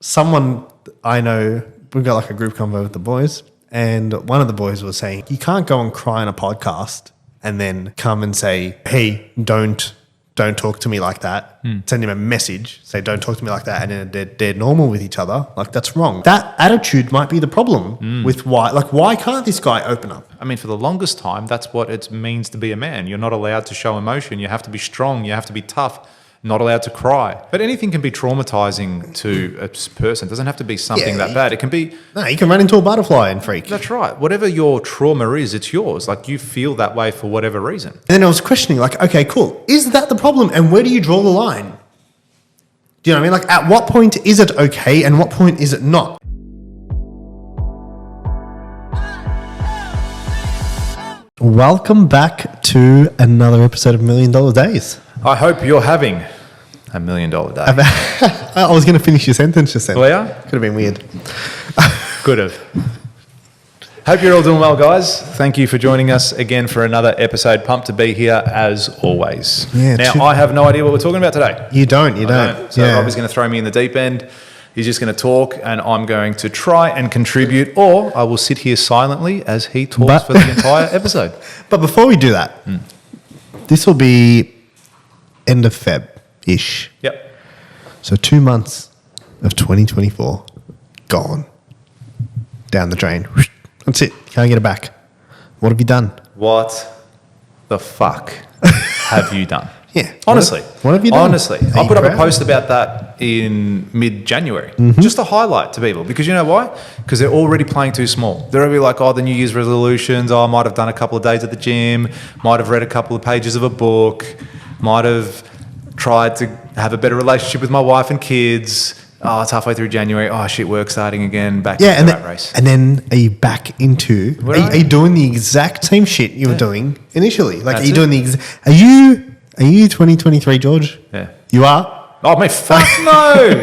someone I know, we've got like a group convo with the boys, and one of the boys was saying, you can't go and cry on a podcast and then come and say, hey, don't talk to me like that. Send him a message, say, don't talk to me like that. And then they're normal with each other. Like, that's wrong. That attitude might be the problem with why can't this guy open up? I mean, for the longest time, that's what it means to be a man. You're not allowed to show emotion. You have to be strong. You have to be tough. Not allowed to cry. But anything can be traumatizing to a person. It doesn't have to be something that bad. It can be... No, you can run into a butterfly and freak. That's right. Whatever your trauma is, it's yours. Like, you feel that way for whatever reason. And then I was questioning, like, okay, cool. Is that the problem? And where do you draw the line? Do you know what I mean? Like, at what point is it okay and what point is it not? Welcome back to another episode of $1 Million Days. I hope you're having $1 million day. I was going to finish your sentence just then. Well, yeah? Could have been weird. Could have. Hope you're all doing well, guys. Thank you for joining us again for another episode. Pumped to be here as always. Yeah, now, I have no idea what we're talking about today. You don't. So Rob is going to throw me in the deep end. He's just going to talk and I'm going to try and contribute, or I will sit here silently as he talks for the entire episode. But before we do that, this will be end of Feb-ish. Yep. So 2 months of 2024 gone down the drain. That's it. Can't get it back. What have you done? What the fuck have you done? Yeah. Honestly. What have you done? Honestly. I put up a post about that in mid-January. Just to highlight to people. Because you know why? Because they're already playing too small. They're already like, the New Year's resolutions. I might have done a couple of days at the gym. Might have read a couple of pages of a book. Might have tried to have a better relationship with my wife and kids. It's halfway through January. Shit, work starting again. Back into the rat race. And then are you back into... Are you doing the exact same shit you were doing initially? Like, That's are you doing the... Are you 2023, George? Yeah. You are? Oh, mate, fuck no.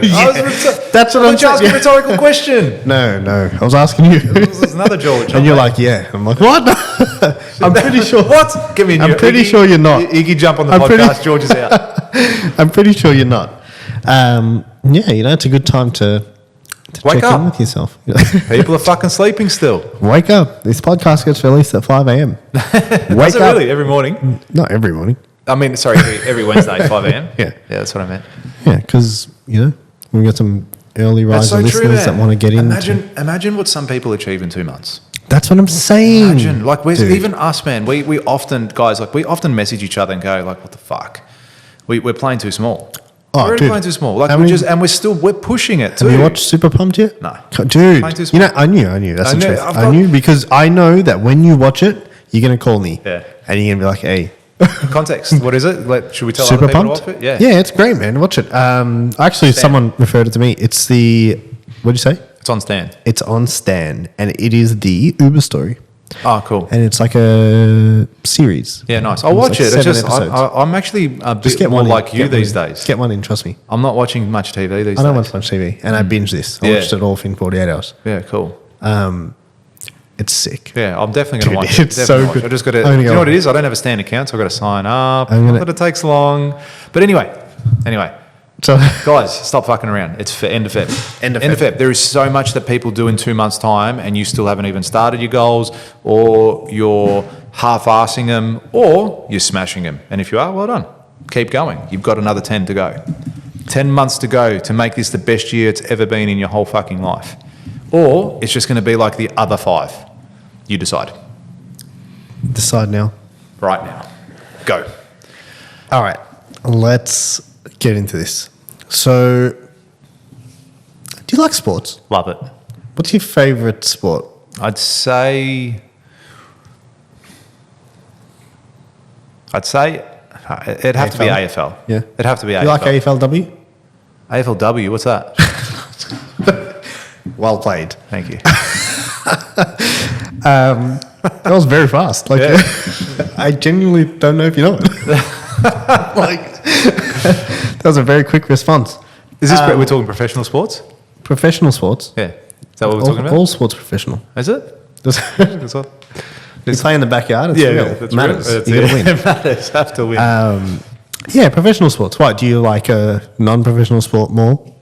That's what I'm saying. asking a rhetorical question. No. I was asking you. This is another George. And you're like, yeah. I'm like, what? I'm pretty sure. What? Give me a new... I'm pretty sure you're not. Iggy, jump on the podcast. George is out. I'm pretty sure you're not. It's a good time to wake check up in with yourself. People are fucking sleeping still. Wake up. This podcast gets released at 5 a.m. Wake up. Really? Every morning? Not every morning. I mean, sorry, every Wednesday, 5 a.m. Yeah, that's what I meant. Yeah, because we've got some early riser listeners that want to get in. Imagine what some people achieve in 2 months. That's what I'm saying. Imagine, like, even us, man. We often message each other and go, like, what the fuck? We're playing too small. We're already playing too small. Like, we're pushing it too. Have you watched Super Pumped yet? No, dude. Playing too small. I knew. That's the truth. I knew because I know that when you watch it, you're gonna call me. Yeah. And you're gonna be like, hey. Context. What is it? Should we tell Super other people Pumped? to watch it? Yeah. Yeah, it's great, man. Watch it. Actually, someone referred it to me. It's the... What'd you say? It's on Stan. It's on Stan, and it is the Uber story. Oh, cool. And it's like a series. Yeah, nice. I'll watch it. It's just I'm actually a bit more like you these days. Get one in, trust me. I'm not watching much TV these days. I don't watch much TV, and I binge this. I watched it all in 48 hours. Yeah, cool. It's sick. Yeah, I'm definitely going to watch it. It's so good. I just got to... You know what it is? I don't have a Stan account, so I've got to sign up. But it takes long. But anyway. So, guys, stop fucking around. It's for end of Feb. End of Feb. There is so much that people do in 2 months' time and you still haven't even started your goals, or you're half-assing them, or you're smashing them. And if you are, well done. Keep going. You've got another 10 to go. 10 months to go to make this the best year it's ever been in your whole fucking life. Or it's just going to be like the other 5. You decide. Decide now. Right now. Go. All right. Let's get into this. So, do you like sports? Love it. What's your favourite sport? I'd say it'd have to be AFL. Yeah. It'd have to be AFL. You like AFLW? AFLW, what's that? Well played. Thank you. That was very fast. Like, yeah. I genuinely don't know if you know it. That was a very quick response. Is this we're talking professional sports? Professional sports. Yeah. Is that what we're talking about? All sports professional. Is it? You play in the backyard. It's real. That's it matters. Real. You got to win. It matters. Have to win. Yeah, professional sports. What do you like? A non-professional sport more?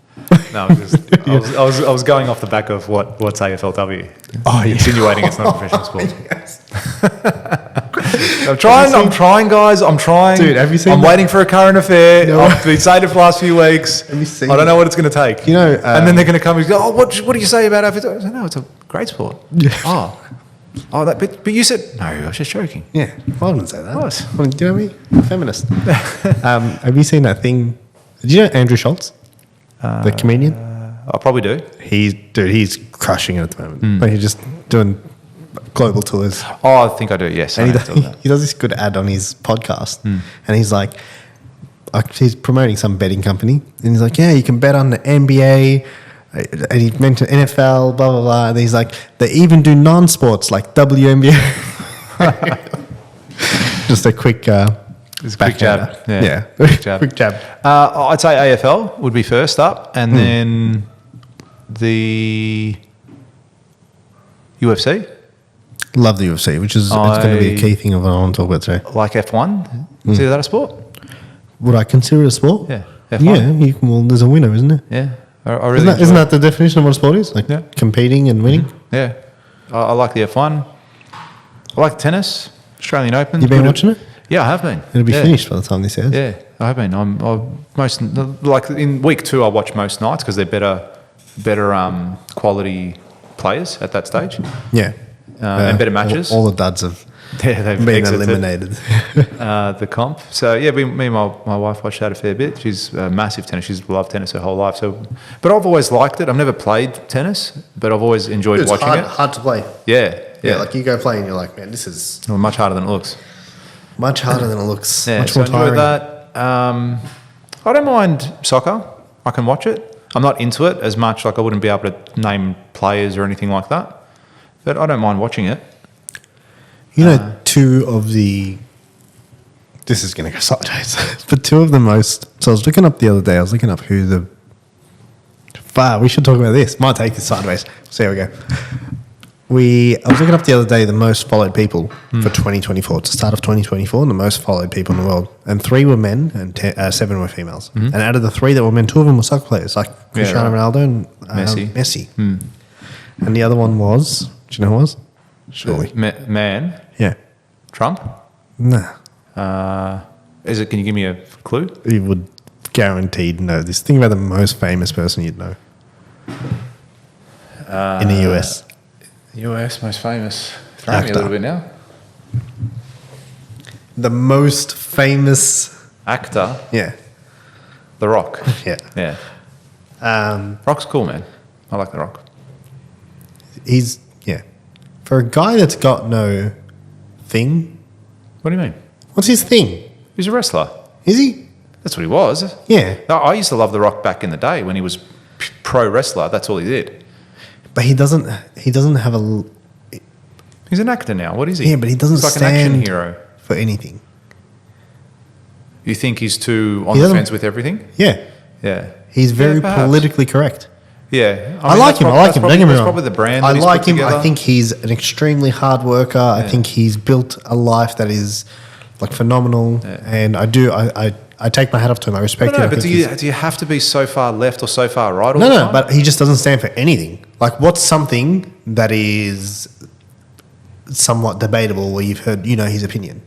No, I was going off the back of what's AFLW. Oh, yeah. Insinuating it's not a professional sport. Yes. I'm trying, guys. I'm trying. Dude, have you seen I'm that? waiting for a current affair. No. I've been saying it for the last few weeks. Have you seen I don't know what it's going to take. You know, and then they're going to come and go, oh, what do you say about AFL? I said, no, it's a great sport. Yeah. But you said, no, I was just joking. Yeah, I wouldn't say that. What? Well, do you know me? I'm a feminist. Have you seen that thing? Do you know Andrew Schultz, the comedian? I probably do. He's crushing it at the moment. Like, he's just doing global tours. Oh, I think I do, yes. And he does this good ad on his podcast. And he's like, he's promoting some betting company. And he's like, yeah, you can bet on the NBA. And he mentioned NFL, blah, blah, blah. And he's like, they even do non-sports like WNBA. Just a quick... quick jab. Yeah. Quick jab. Quick jab. I'd say AFL would be first up, and then the UFC. Love the UFC, which is it's going to be a key thing of what I want to talk about today. Like F1. Is that a sport? Would I consider it a sport? Yeah. F1. Yeah. Well, there's a winner, isn't there? Yeah. I really isn't that the definition of what a sport is? Like competing and winning? Yeah. I like the F1. I like tennis, Australian Open. You been watching it? Yeah, I have been. It'll be finished by the time this airs. Yeah, I have been. I'm most like in week 2. I watch most nights because they're better quality players at that stage. Yeah, and better matches. All the duds have they've been eliminated. The comp. So yeah, me and my wife watched that a fair bit. She's a massive tennis. She's loved tennis her whole life. So, but I've always liked it. I've never played tennis, but I've always enjoyed watching it. Hard to play. Yeah. Like you go play and you're like, man, this is much harder than it looks. Much harder than it looks. Yeah, much so more I enjoy tiring. that. I don't mind soccer. I can watch it. I'm not into it as much. Like I wouldn't be able to name players or anything like that. But I don't mind watching it. You know, two of the... This is going to go sideways. But two of the most... So I was looking up the other day. I was looking up who the... we should talk about this. Might take this sideways. So here we go. I was looking up the other day the most followed people for 2024. It's the start of 2024, and the most followed people in the world. And 3 were men and 7 were females. And out of the 3 that were men, 2 of them were soccer players, like Cristiano Ronaldo and Messi. And the other one was, do you know who it was? Surely. Man? Yeah. Trump? Nah. Can you give me a clue? You would guaranteed know this. Think about the most famous person you'd know in the US. US, most famous. Throw me a little bit now. The most famous actor. Yeah. The Rock. Yeah. Rock's cool, man. I like The Rock. For a guy that's got no thing. What do you mean? What's his thing? He's a wrestler. Is he? That's what he was. Yeah. I used to love The Rock back in the day when he was pro wrestler. That's all he did. But he doesn't have a... He's an actor now. What is he? Yeah, but he doesn't he's like stand an action hero for anything. You think he's too on the fence with everything? Yeah. Yeah. He's very politically correct. Yeah. I like him. Don't get me wrong. That's probably the brand. I like him. I think he's an extremely hard worker. I think he's built a life that is like phenomenal. Yeah. And I take my hat off to him. I respect him. But do you have to be so far left or so far right all the time? No, but he just doesn't stand for anything. Like, what's something that is somewhat debatable where you've heard, his opinion?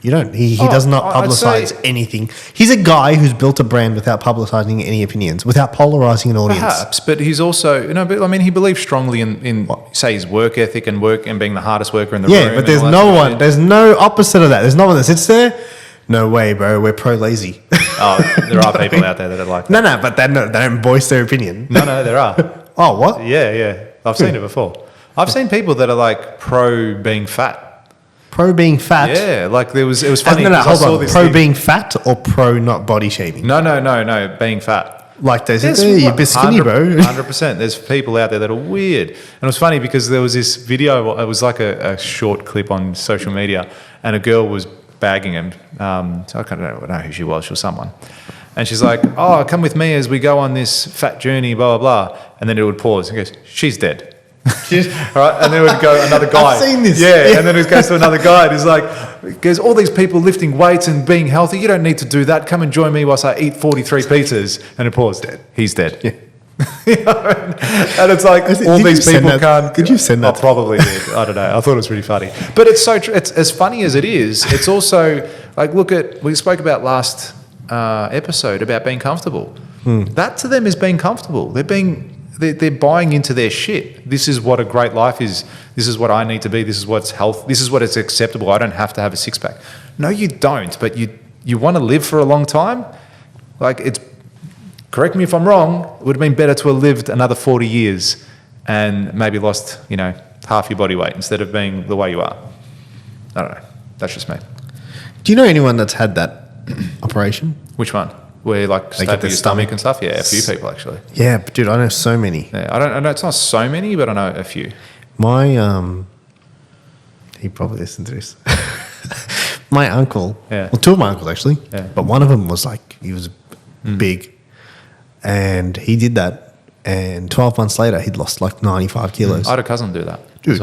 You don't. He does not publicise anything. He's a guy who's built a brand without publicising any opinions, without polarising an audience. Perhaps, but he's also, he believes strongly in say, his work ethic and being the hardest worker in the room. Yeah, but there's no one. There's no opposite of that. There's no one that sits there. No way, bro. We're pro-lazy. There are people out there that are like that. No, but they don't voice their opinion. No, there are. Oh, what? Yeah. I've seen it before. I've seen people that are like pro being fat. Pro being fat? Yeah, like it was funny. No, hold on. Pro being fat or pro not body shaming? No, being fat. Like you're a bit skinny, bro. 100%. There's people out there that are weird. And it was funny because there was this video, it was like a short clip on social media, and a girl was bagging him. So I don't know who she was. She was someone. And she's like, oh, come with me as we go on this fat journey, blah, blah, blah. And then it would pause and goes, she's dead. All right, and then it would go another guy. I've seen this. Yeah, and then it goes to another guy. And he's like, "There's all these people lifting weights and being healthy. You don't need to do that. Come and join me whilst I eat 43 pizzas." And it paused. Dead. He's dead. Yeah. And it's like all these people can't. Did you send that? I probably did. I don't know. I thought it was really funny. But it's so it's as funny as it is. It's also like we spoke about last episode about being comfortable. That to them is being comfortable. They're buying into their shit. This is what a great life is. This is what I need to be. This is what's health. This is what is acceptable. I don't have to have a six pack. No, you don't. But you want to live for a long time. Like it's. Correct me if I'm wrong. It would have been better to have lived another 40 years and maybe lost, half your body weight instead of being the way you are. I don't know. That's just me. Do you know anyone that's had that operation? Which one? Where they get your stomach and stuff? Yeah, a few people actually. Yeah, but dude, I know so many. Yeah, I know it's not so many, but I know a few. My he probably listened to this. My uncle. Yeah. Well, two of my uncles actually. Yeah. But one of them was he was big. And he did that, and 12 months later, he'd lost 95 kilos. I had a cousin do that. Dude,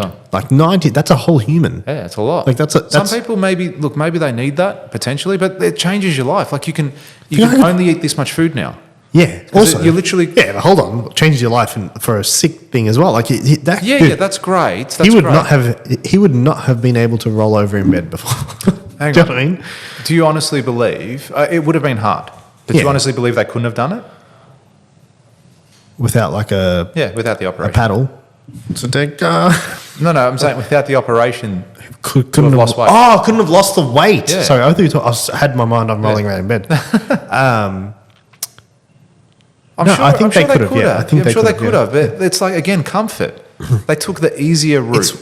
90, that's a whole human. Yeah, it's a lot. Some people maybe they need that potentially, but it changes your life. Like you can only eat this much food now. Yeah. Also, you literally. Yeah, but hold on. It changes your life for a sick thing as well. Dude, that's great. He would not have been able to roll over in bed before. Hang on. Do you know what I mean? Do you honestly believe it would have been hard? But do you honestly believe they couldn't have done it? Without without the operation. A paddle. So No, I'm saying without the operation, couldn't have lost weight. Oh, couldn't have lost the weight. Yeah. Sorry, I thought I had my mind on rolling around in bed. I'm I think they could have. Yeah, I'm sure they could have. But it's again, comfort. They took the easier route.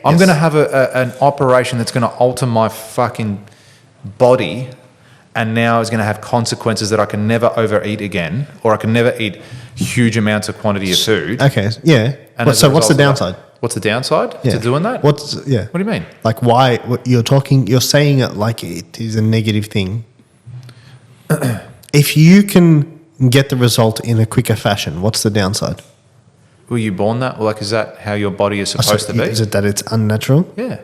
I'm going to have an operation that's going to alter my fucking body, and now is going to have consequences that I can never overeat again, or I can never eat huge amounts of quantity of food. Okay, yeah. And So what's the downside? What's the downside to doing that? What do you mean? Why? You're saying it like it is a negative thing. If you can get the result in a quicker fashion, what's the downside? Were you born that? Is that how your body is supposed to be? Is it that it's unnatural? Yeah.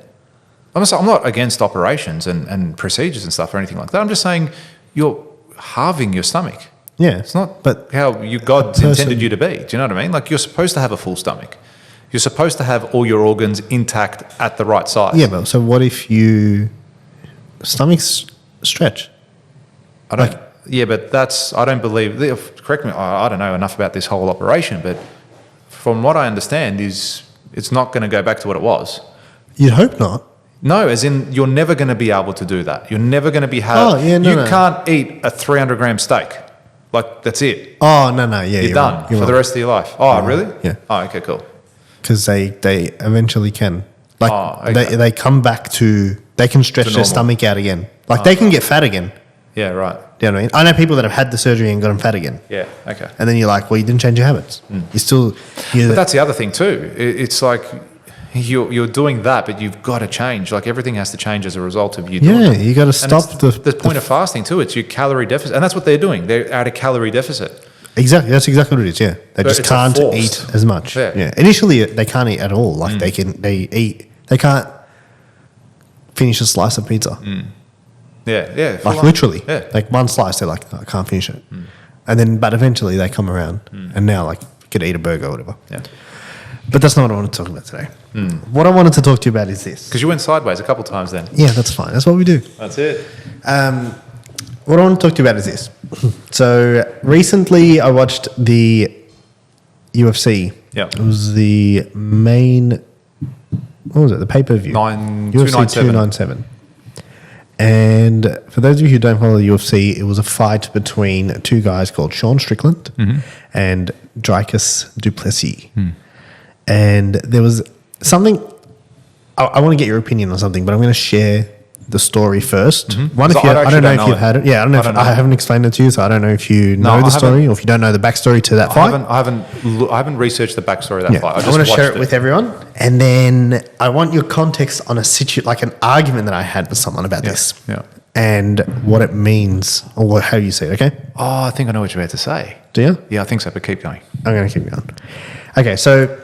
I'm not against operations and procedures and stuff or anything like that. I'm just saying you're halving your stomach. Yeah. It's not how God intended you to be. Do you know what I mean? You're supposed to have a full stomach. You're supposed to have all your organs intact at the right size. Yeah, but so what if stomachs stretch? I don't believe, correct me, I don't know enough about this whole operation, but from what I understand it's not going to go back to what it was. You'd hope not. No, as in you're never going to be able to do that. You're never going to be can't eat a 300-gram steak. That's it. Oh, no, yeah. You're done for the rest of your life. Oh, really? Yeah. Oh, okay, cool. Because they eventually can. Okay. They come back to, they can stretch their stomach out again. They can get fat again. Yeah, right. Do you know what I mean? I know people that have had the surgery and gotten fat again. Yeah, okay. And then you're like, well, you didn't change your habits. You're still... But that's the other thing too. It's you're doing that, but you've got to change. Everything has to change as a result of you doing it. Yeah, you got to stop the point of fasting too. It's your calorie deficit. And that's what they're doing. They're at a calorie deficit. Exactly. That's exactly what it is, yeah. They just can't eat as much. Yeah. Initially, they can't eat at all. They can't finish a slice of pizza. Yeah. Literally. Yeah. One slice, they're like, no, I can't finish it. And then, but eventually they come around and now you could eat a burger or whatever. Yeah. But that's not what I want to talk about today. What I wanted to talk to you about is this. Because you went sideways a couple of times then. Yeah, that's fine. That's what we do. That's it. What I want to talk to you about is this. So recently I watched the UFC. Yeah. It was the main, what was it? The pay-per-view. UFC 297. And for those of you who don't follow the UFC, it was a fight between two guys called Sean Strickland and Dricus Duplessis. And there was something, I want to get your opinion on something, but I'm going to share the story first. One, I don't know if you've had it. Yeah, I haven't explained it to you, so I don't know if you know the story or if you don't know the backstory to that fight. I haven't researched the backstory of that fight. I want to share it with everyone, and then I want your context on an argument that I had with someone about this. Yeah. And what it means, or how you see it. Okay. Oh, I think I know what you're about to say. Do you? Yeah, I think so. But keep going. I'm going to keep going. Okay, so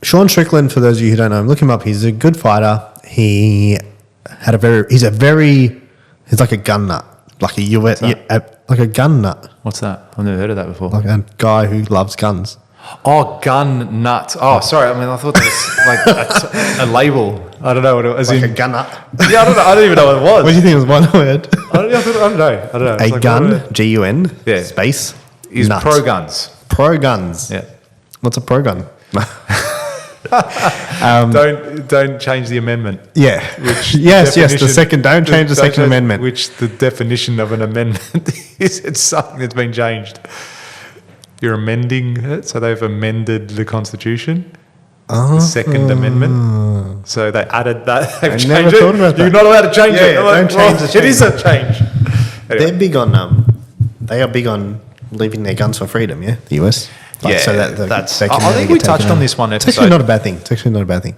Sean Strickland, for those of you who don't know him, look him up. He's a good fighter. He's like a gun nut, like a gun nut. What's that? I've never heard of that before. Like a guy who loves guns. Oh, gun nut. Oh, sorry. I mean, I thought that was like a label. I don't know what it was. Like a gun nut. Yeah, I don't know. I don't even know what it was. What do you think was one word? I don't know. A gun, Gun, space, is nut. pro guns. Pro guns. Yeah. What's a pro gun? Don't change the amendment. Yeah. Yes, the second. Don't change the second amendment. Which the definition of an amendment is, it's something that's been changed. You're amending it, so they've amended the Constitution. The Second Amendment. So they added that. They've changed never thought about that. You're not allowed to change it. Don't change the change. It is a change. Anyway. They're big on. They are big on leaving their guns for freedom. Yeah, the US. So that's. I think we touched on this one episode. It's actually not a bad thing.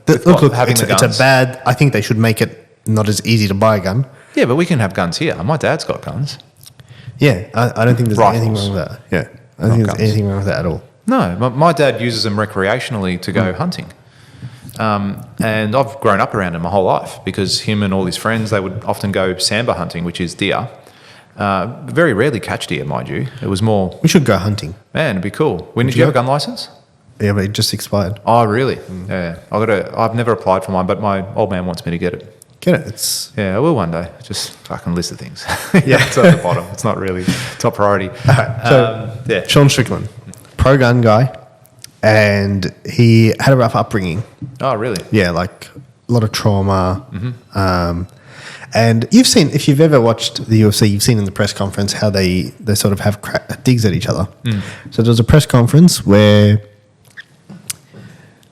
Look, it's a bad. I think they should make it not as easy to buy a gun. Yeah, but we can have guns here. My dad's got guns. Yeah, I don't think there's anything wrong with that. Yeah, I don't think there's anything wrong with that at all. No, my dad uses them recreationally to go hunting. And I've grown up around him my whole life because him and all his friends, they would often go samba hunting, which is deer. Very rarely catch deer, mind you. It was more... We should go hunting. Man, it'd be cool. Did you have a gun license? Yeah, but it just expired. Oh, really? Yeah. I've never applied for mine, but my old man wants me to get it. Get it. Yeah, I will one day. Just fucking list of things. Yeah, it's at the bottom. It's not really top priority. All right, so Sean Strickland, pro-gun guy, and he had a rough upbringing. Oh, really? Yeah, like a lot of trauma. And you've seen, if you've ever watched the UFC, you've seen in the press conference how they sort of have digs at each other. So there was a press conference where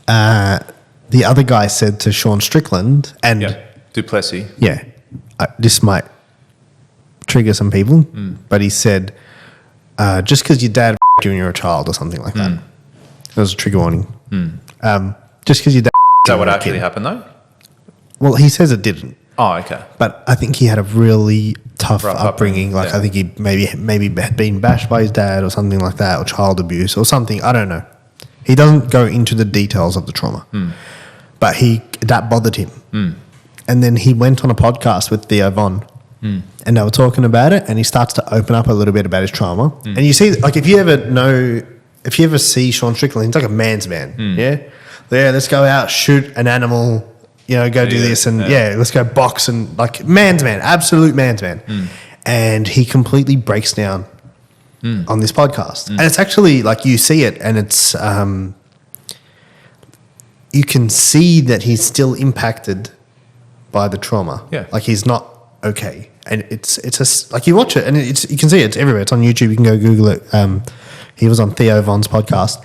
the other guy said to Sean Strickland and Duplessis. Yeah, this might trigger some people, but he said, just because your dad you when you're a child or something like that. That was a trigger warning. Just because your dad... Is that what actually happened though? Well, he says it didn't. Oh, okay. But I think he had a really tough upbringing. Like I think he maybe had been bashed by his dad or something like that, or child abuse or something. I don't know. He doesn't go into the details of the trauma, but that bothered him. And then he went on a podcast with Theo Von, and they were talking about it. And he starts to open up a little bit about his trauma. And you see, like if you ever see Sean Strickland, he's like a man's man. Yeah, let's go out, shoot an animal. Go do this and let's go box and like man's man, absolute man's man. And he completely breaks down on this podcast. And it's actually like you see it and it's, you can see that he's still impacted by the trauma. Yeah. Like he's not okay. And it's like you watch it and you can see it, it's everywhere. It's on YouTube. You can go Google it. He was on Theo Von's podcast.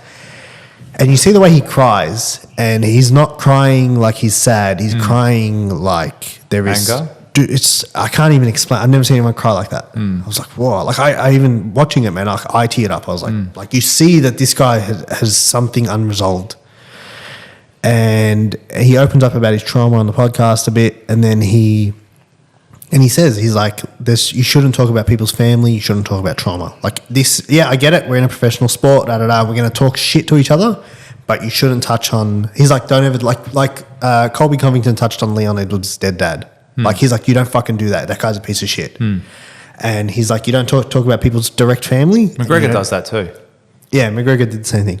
And you see the way he cries, and he's not crying like he's sad. He's crying like there is anger. Dude, I can't even explain. I've never seen anyone cry like that. I was like, whoa! Like I even watching it, man. I teared up. I was like you see that this guy has something unresolved, and he opens up about his trauma on the podcast a bit, and then he says, he's like, you shouldn't talk about people's family. You shouldn't talk about trauma. Like this, yeah, I get it. We're in a professional sport, We're going to talk shit to each other, but you shouldn't touch on, he's like, don't ever, like Colby Covington touched on Leon Edwards' dead dad. Like, he's like, you don't fucking do that. That guy's a piece of shit. And he's like, you don't talk about people's direct family. McGregor does that too. Yeah, McGregor did the same thing.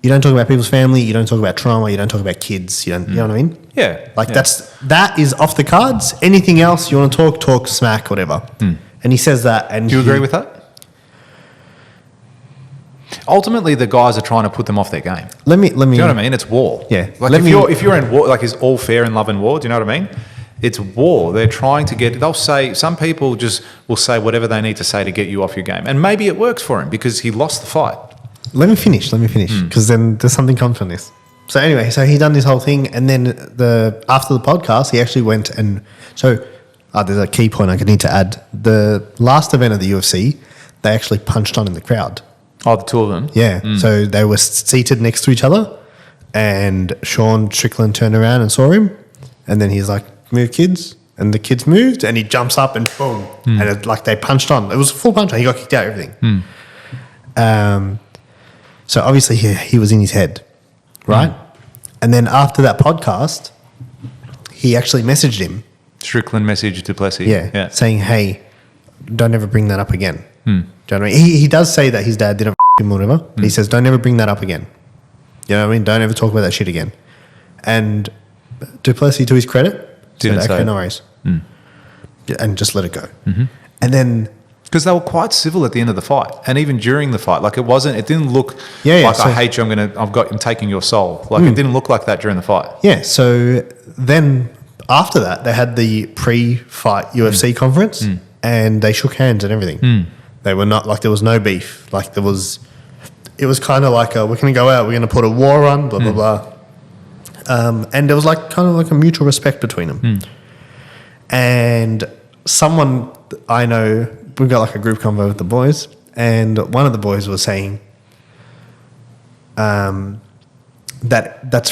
You don't talk about people's family. You don't talk about trauma. You don't talk about kids. You know what I mean? Yeah. That is off the cards. Anything else you want to talk smack, whatever. And he says that. And do you agree with that? Ultimately, the guys are trying to put them off their game. Let me. Do you know what I mean? It's war. Yeah. Like if you're in war, like is all fair in love and war? Do you know what I mean? It's war. They're trying to they'll say, some people just will say whatever they need to say to get you off your game. And maybe it works for him because he lost the fight. Let me finish, because then there's something comes from this. So anyway, he done this whole thing, and then after the podcast, he actually went and there's a key point I need to add. The last event of the UFC, they actually punched on in the crowd. Oh, the two of them? Yeah. So they were seated next to each other, and Sean Strickland turned around and saw him, and then he's like, "Move, kids." And the kids moved, and he jumps up and boom, and they punched on. It was a full punch on. He got kicked out, everything. So obviously he was in his head, right? And then after that podcast, he actually messaged him. Strickland messaged Duplessis. Yeah. Saying, hey, don't ever bring that up again. Do you know what I mean? He does say that his dad didn't him or whatever. But he says, don't ever bring that up again. You know what I mean? Don't ever talk about that shit again. And Duplessis, to his credit, Didn't said, say okay, it. no worries. And just let it go. And then... Because they were quite civil at the end of the fight, and even during the fight, like it didn't look Yeah, like so- I hate you. I'm taking your soul. Like it didn't look like that during the fight. Yeah, so then after that, they had the pre-fight UFC conference and they shook hands and everything. They were not, like there was no beef. Like it was kind of like, we're going to go out, we're going to put a war on, blah, blah, blah. And there was like kind of like a mutual respect between them. And someone I know, we've got like a group convo with the boys, and one of the boys was saying that's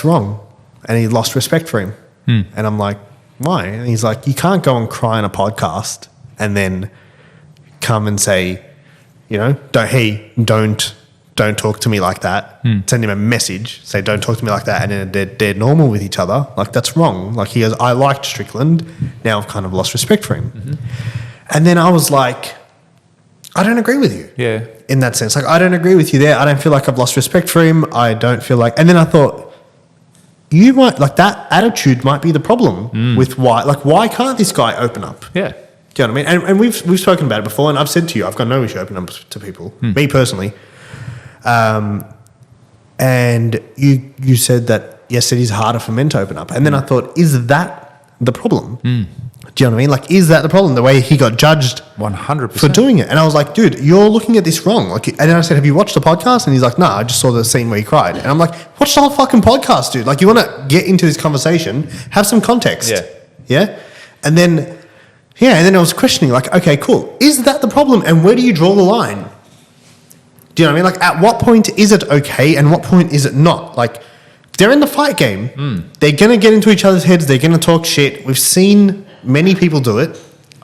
wrong, and he lost respect for him. And I'm like, why? And he's like, you can't go and cry on a podcast and then come and say, you know, don't talk to me like that. Send him a message, say don't talk to me like that, and then they're normal with each other. Like that's wrong. Like he goes, I liked Strickland, now I've kind of lost respect for him. And then I was like, I don't agree with you. Yeah. In that sense. Like, I don't agree with you there. I don't feel like I've lost respect for him. I don't feel like... And then I thought, you might... Like, that attitude might be the problem with why... Like, why can't this guy open up? Yeah. Do you know what I mean? And we've spoken about it before, and I've said to you, I've got no issue opening up to people. Me personally. And you said that, yes, it is harder for men to open up. And then I thought, is that the problem? Do you know what I mean? Like, is that the problem? The way he got judged 100% for doing it. And I was like, dude, you're looking at this wrong. Like, and then I said, have you watched the podcast? And he's like, no, I just saw the scene where he cried. And I'm like, watch the whole fucking podcast, dude. Like, you want to get into this conversation, have some context. Yeah. Yeah? And then I was questioning, like, okay, cool. Is that the problem? And where do you draw the line? Do you know what I mean? Like, at what point is it okay and what point is it not? Like, they're in the fight game. They're going to get into each other's heads. They're going to talk shit. We've seen many people do it.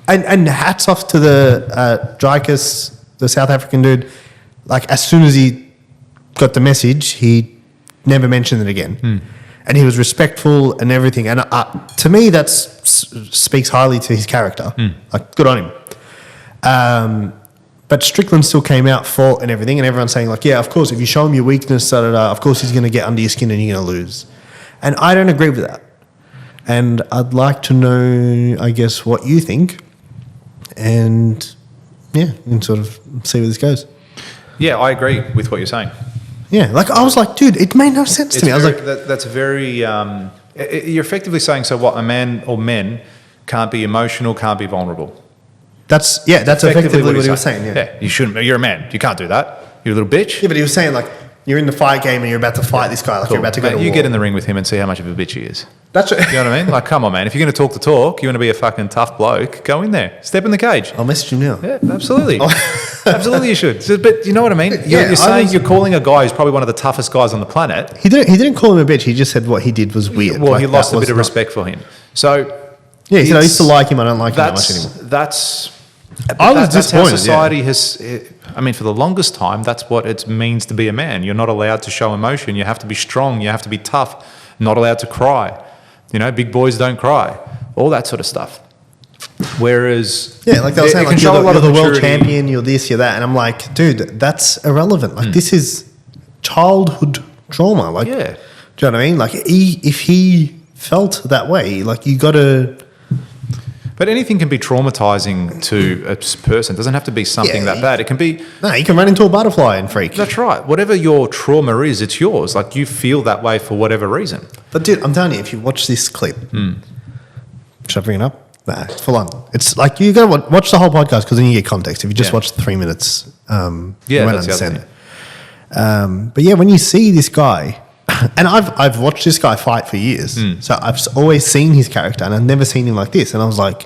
And hats off to the Dreykus, the South African dude. Like, as soon as he got the message, he never mentioned it again. And he was respectful and everything. And to me, that speaks highly to his character. Like, good on him. But Strickland still came out for and everything, and everyone's saying, like, yeah, of course, if you show him your weakness, of course he's going to get under your skin and you're going to lose. And I don't agree with that. And I'd like to know, I guess, what you think, and yeah, and sort of see where this goes. Yeah, I agree with what you're saying. Yeah, like I was like, dude, it made no sense to me. I was like, that's a very. You're effectively saying, so what? A man or men can't be emotional, can't be vulnerable. That's effectively what he was saying. Yeah, you shouldn't. You're a man. You can't do that. You're a little bitch. Yeah, but he was saying, like, you're in the fight game and you're about to fight this guy, like, Cool. you're about to go Mate, to you war. get in the ring with him and see how much of a bitch he is. That's right. You know what I mean? Like, come on, man. If you're going to talk the talk, you want to be a fucking tough bloke, go in there. Step in the cage. I'll message him now. Yeah, absolutely. Absolutely you should. So, but you know what I mean? You're saying you're calling a guy who's probably one of the toughest guys on the planet. He didn't call him a bitch. He just said what he did was weird. Well, like, he lost that a was bit of not- respect for him. So Yeah, he said, I used to like him. I don't like him that much that's anymore. that's I was that's how disappointed, society has. I mean, for the longest time, that's what it means to be a man. You're not allowed to show emotion. You have to be strong. You have to be tough. Not allowed to cry. You know, big boys don't cry. All that sort of stuff. Whereas, Yeah, like they were saying, it like, can show a lot you're of the world maturity. champion, you're this, you're that. And I'm like, dude, that's irrelevant. Like, this is childhood trauma. Like, Yeah. do you know what I mean? Like, if he felt that way, like, you got to... But anything can be traumatizing to a person. It doesn't have to be something Yeah, that bad. It can be. No, you can run into a butterfly and freak. That's right. Whatever your trauma is, it's yours. Like, you feel that way for whatever reason. But, dude, I'm telling you, if you watch this clip... Should I bring it up? Nah, it's full on. It's like, you got to watch the whole podcast because then you get context. If you just Yeah. watch 3 minutes, Yeah, you won't that's the other understand thing. it. But yeah, when you see this guy, and I've watched this guy fight for years, so I've always seen his character, and I've never seen him like this. And I was like,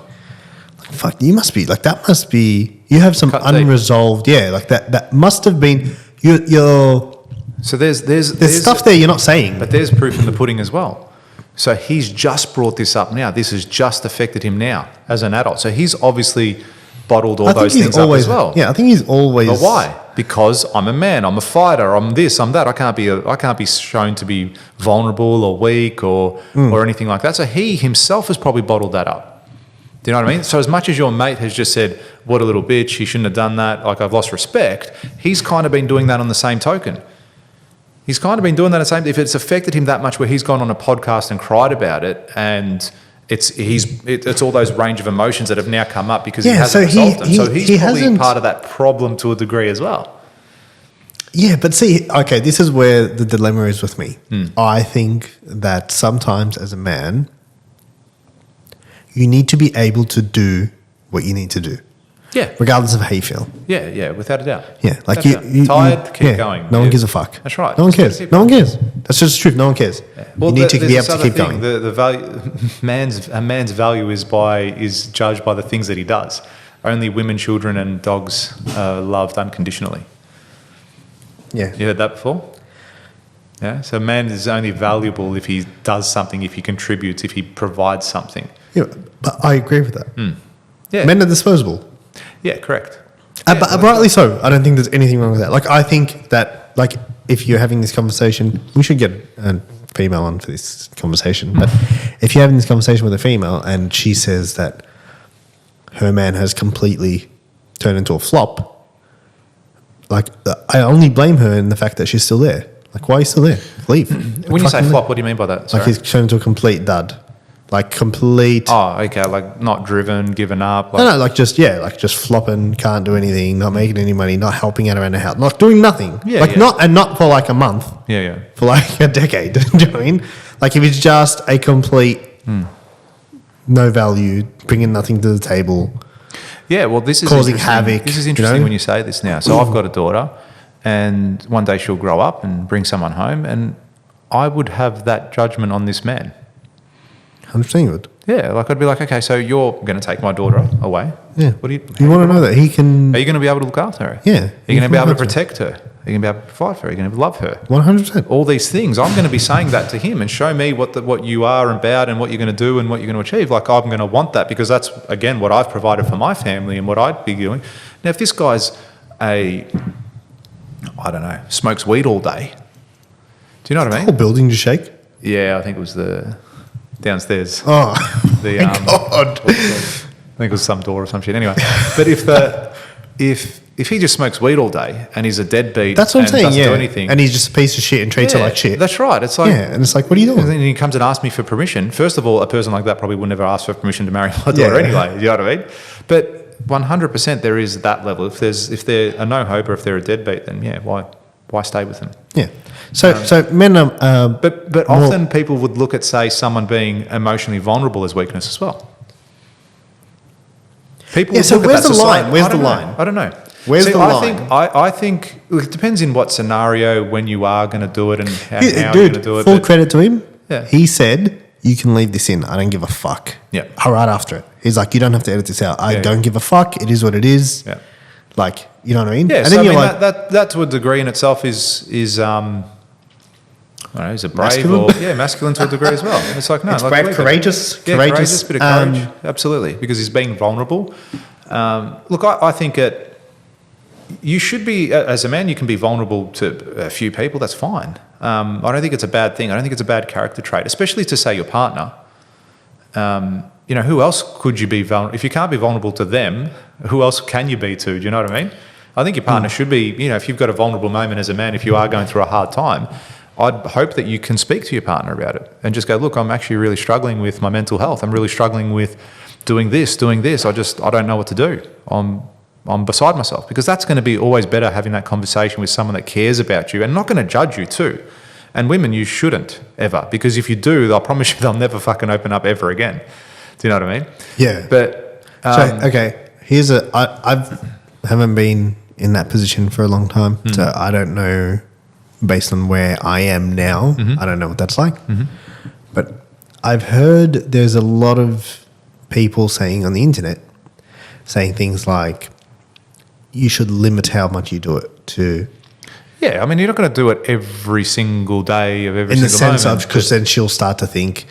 fuck, you must be like, that must be, you have some Cut deep. unresolved, yeah, like that must have been your So there's stuff there you're not saying. But there's proof in the pudding as well. So he's just brought this up now. This has just affected him now as an adult. So he's obviously bottled all I think those he's things always, up as well. Yeah, I think he's always. But why? Because I'm a man. I'm a fighter. I'm this. I'm that. I can't be shown to be vulnerable or weak or anything like that. So he himself has probably bottled that up. Do you know what I mean? So as much as your mate has just said, what a little bitch, he shouldn't have done that, like I've lost respect, he's kind of been doing that on the same token. He's kind of been doing that the same. If it's affected him that much where he's gone on a podcast and cried about it, and it's all those range of emotions that have now come up because he hasn't resolved them. So he's probably part of that problem to a degree as well. Yeah, but see, okay, this is where the dilemma is with me. I think that sometimes as a man, you need to be able to do what you need to do. Yeah. Regardless of how you feel. Yeah, without a doubt. Yeah, like you tired, keep going. No one gives a fuck. That's right. No one cares. No one cares. That's just the truth. No one cares. Yeah. Well, you need to be able to keep going. The value, a man's value is judged by the things that he does. Only women, children, and dogs are loved unconditionally. Yeah. You heard that before? Yeah. So a man is only valuable if he does something, if he contributes, if he provides something. Yeah, but I agree with that. Yeah. Men are disposable. Yeah, correct. But rightly so. I don't think there's anything wrong with that. Like, I think that, like, if you're having this conversation, we should get a female on for this conversation. But if you're having this conversation with a female and she says that her man has completely turned into a flop, like, I only blame her in the fact that she's still there. Like, why are you still there? Leave. When you say flop, what do you mean by that? Sorry. Like, he's turned into a complete dud. Like, complete... Oh, okay. Like, not driven, given up. Like, no, like just flopping, can't do anything, not making any money, not helping out around the house, not doing nothing. Yeah, like, not for like a month. Yeah. For like a decade. Do you know what I mean? Like, if it's just a complete no value, bringing nothing to the table. Yeah, well, this is causing havoc. This is interesting when you say this now. So I've got a daughter, and one day she'll grow up and bring someone home, and I would have that judgment on this man. 100% you would. Yeah, like I'd be like, okay, so you're going to take my daughter away. Yeah. What do you want to know that he can... Are you going to be able to look after her? Yeah. Are you going to be able to protect her? Are you going to be able to provide for her? Are you going to love her? 100%. All these things. I'm going to be saying that to him and show me what you are about and what you're going to do and what you're going to achieve. Like, I'm going to want that because that's, again, what I've provided for my family and what I'd be doing. Now, if this guy's smokes weed all day, do you know what I mean? The whole building to shake? Yeah, I think it was the... downstairs. Oh, the God. I think it was some door or some shit. Anyway, but if he just smokes weed all day and he's a deadbeat, that's what I'm saying. Doesn't do anything, and he's just a piece of shit and treats her like shit. That's right. It's like and it's like, what are you doing? And then he comes and asks me for permission. First of all, a person like that probably would never ask for permission to marry my daughter anyway. You know what I mean? But 100% there is that level. If they're a no hope or if they're a deadbeat, then why stay with them? Yeah. So men are... But often people would look at, say, someone being emotionally vulnerable as weakness as well. People would look where's at that the line? Where's the line? I don't know. Where's the line? I think it depends in what scenario, when you are going to do it and how you're going to do it. Full credit to him. Yeah. He said, you can leave this in. I don't give a fuck. Yeah. Right after it. He's like, you don't have to edit this out. I don't give a fuck. It is what it is. Yeah. Like, you know what I mean? Yeah, and so then I mean, that to a degree in itself is I don't know, is it brave masculine? or masculine to a degree as well? It's like, no, it's like, brave, courageous. Yeah, courageous, bit of courage, absolutely, because he's being vulnerable. Look, I think you should be, as a man, you can be vulnerable to a few people. That's fine. I don't think it's a bad thing. I don't think it's a bad character trait, especially to, say, your partner. Who else could you be vulnerable? If you can't be vulnerable to them, who else can you be to? Do you know what I mean? I think your partner should be, if you've got a vulnerable moment as a man, if you are going through a hard time, I'd hope that you can speak to your partner about it and just go, look, I'm actually really struggling with my mental health. I'm really struggling with doing this. I don't know what to do. I'm beside myself, because that's going to be always better, having that conversation with someone that cares about you and not going to judge you too. And women, you shouldn't ever, because if you do, I'll promise you they'll never fucking open up ever again. Do you know what I mean? Yeah. But I haven't been in that position for a long time, so I don't know. Based on where I am now, I don't know what that's like. But I've heard there's a lot of people saying on the internet, saying things like, you should limit how much you do it to... Yeah, I mean, you're not going to do it every single day of every single moment. In the sense of, because then she'll start to think,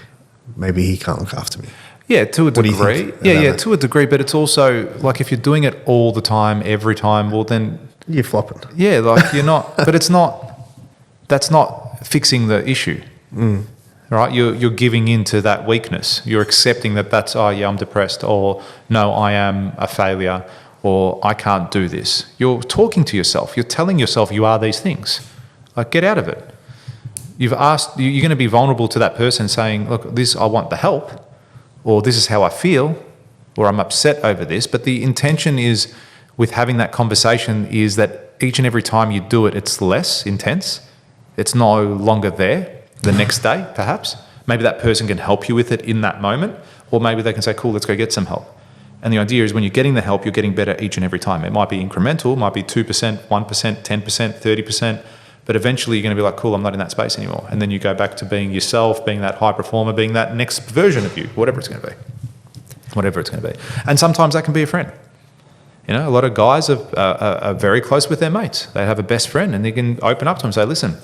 maybe he can't look after me. Yeah, to a degree. To a degree. But it's also, like, if you're doing it all the time, every time, well, then... You're flopping. Yeah, like, you're not... But it's not... That's not fixing the issue. right? You're giving in to that weakness. You're accepting that that's, oh yeah, I'm depressed, or no, I am a failure, or I can't do this. You're talking to yourself. You're telling yourself you are these things. Like, get out of it. You're going to be vulnerable to that person saying, look, I want the help, or this is how I feel, or I'm upset over this. But the intention is, with having that conversation, is that each and every time you do it, it's less intense. It's no longer there the next day, perhaps. Maybe that person can help you with it in that moment, or maybe they can say, cool, let's go get some help. And the idea is when you're getting the help, you're getting better each and every time. It might be incremental, might be 2%, 1%, 10%, 30%, but eventually you're going to be like, cool, I'm not in that space anymore. And then you go back to being yourself, being that high performer, being that next version of you, whatever it's going to be. Whatever it's going to be. And sometimes that can be a friend. You know, a lot of guys are very close with their mates. They have a best friend and they can open up to them and say, listen,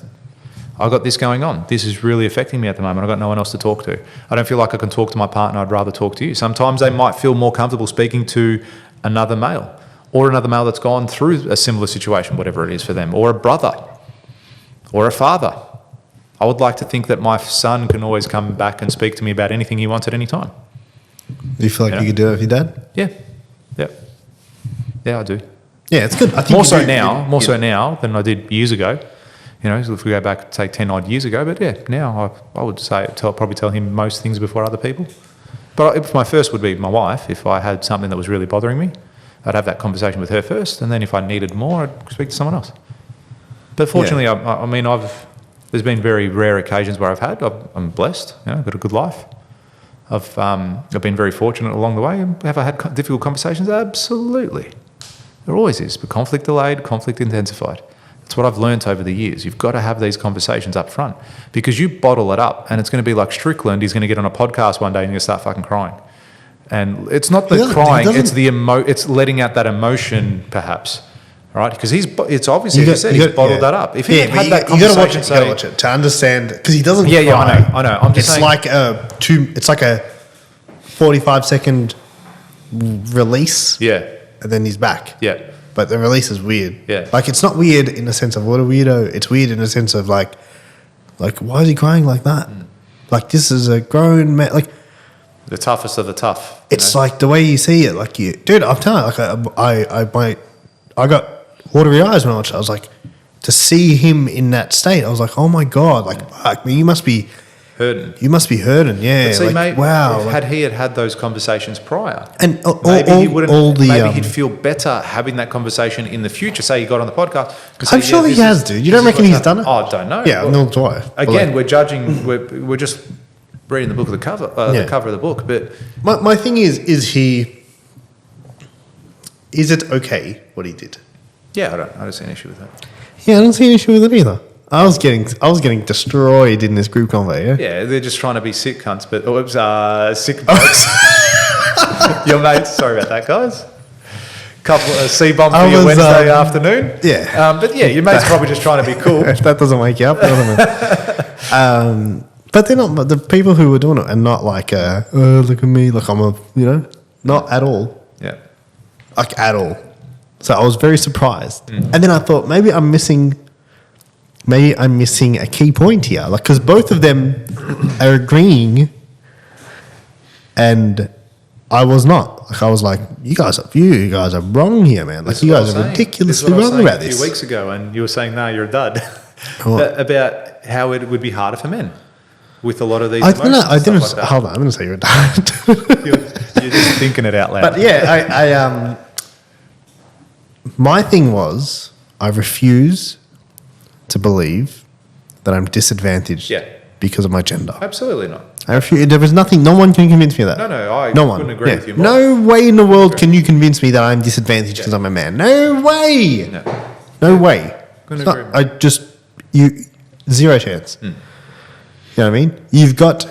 I've got this going on. This is really affecting me at the moment. I've got no one else to talk to. I don't feel like I can talk to my partner. I'd rather talk to you. Sometimes they might feel more comfortable speaking to another male, or another male that's gone through a similar situation, whatever it is for them, or a brother, or a father. I would like to think that my son can always come back and speak to me about anything he wants at any time. Do you feel like you could do it with your dad? Yeah. Yeah. Yeah, I do. Yeah, it's good. I think more so now than I did years ago. You know, if we go back, say, 10 odd years ago. But yeah, now I would say probably tell him most things before other people. But if my first would be my wife. If I had something that was really bothering me, I'd have that conversation with her first, and then if I needed more, I'd speak to someone else. But fortunately, I mean, there's been very rare occasions where I'm blessed. You know, I've got a good life. I've been very fortunate along the way. Have I had difficult conversations? Absolutely. There always is, but conflict delayed, conflict intensified. That's what I've learnt over the years. You've got to have these conversations up front, because you bottle it up and it's going to be like Strickland. He's going to get on a podcast one day and he's going to start fucking crying. And it's not the crying, it's letting out that emotion, perhaps, right? Because it's obviously, he's bottled that up. If he had that conversation, you got to watch it to understand, because he doesn't cry. Yeah, I know. I'm just saying, it's like a 45-second release. Yeah. And then he's back. Yeah. But the release is weird. Yeah. Like, it's not weird in the sense of what a weirdo. It's weird in the sense of like why is he crying like that? Like, this is a grown man. Like, the toughest of the tough. It's like the way you see it. Like, dude, I'm telling you, like, I got watery eyes when I watched it. I was like, to see him in that state, I was like, oh my God, like, fuck, you must be hurting. You must be hurting, yeah. But see, like, mate, wow. had he had those conversations prior, and maybe he'd feel better having that conversation in the future. Say he got on the podcast. I'm sure he has, dude. You don't reckon he's done it? Oh, I don't know. Yeah, nor do I. Again, we're judging. We're just reading the book of the cover, the cover of the book. But my thing is it okay what he did? Yeah, I don't see an issue with that. Yeah, I don't see an issue with it either. I was getting destroyed in this group convo, yeah? Yeah, they're just trying to be sick cunts, but sick blokes. Your mates, sorry about that, guys. Couple C-bomb for your Wednesday afternoon. Yeah. But yeah, your mate's probably just trying to be cool. That doesn't wake you up, doesn't it? But they're not, the people who were doing it are not like, look at me, like I'm not at all. Yeah. Like at all. So I was very surprised. And then I thought, maybe I'm missing a key point here. Like, because both of them are agreeing and I was not. Like, I was like, you guys are wrong here, man. Like, you guys are ridiculously wrong about this. A few weeks ago, and you were saying, no, you're a dud. About how it would be harder for men with a lot of these emotions. I didn't. Like hold on, I'm going to say you're a dud. You're just thinking it out loud. But yeah, my thing was, I refuse to believe that I'm disadvantaged because of my gender. Absolutely not. I refuse. There was nothing. No one can convince me of that. I couldn't agree with you more. No way in the world can you convince me that I'm disadvantaged because I'm a man. No way. No way. Couldn't agree. I just zero chance. You know what I mean? You've got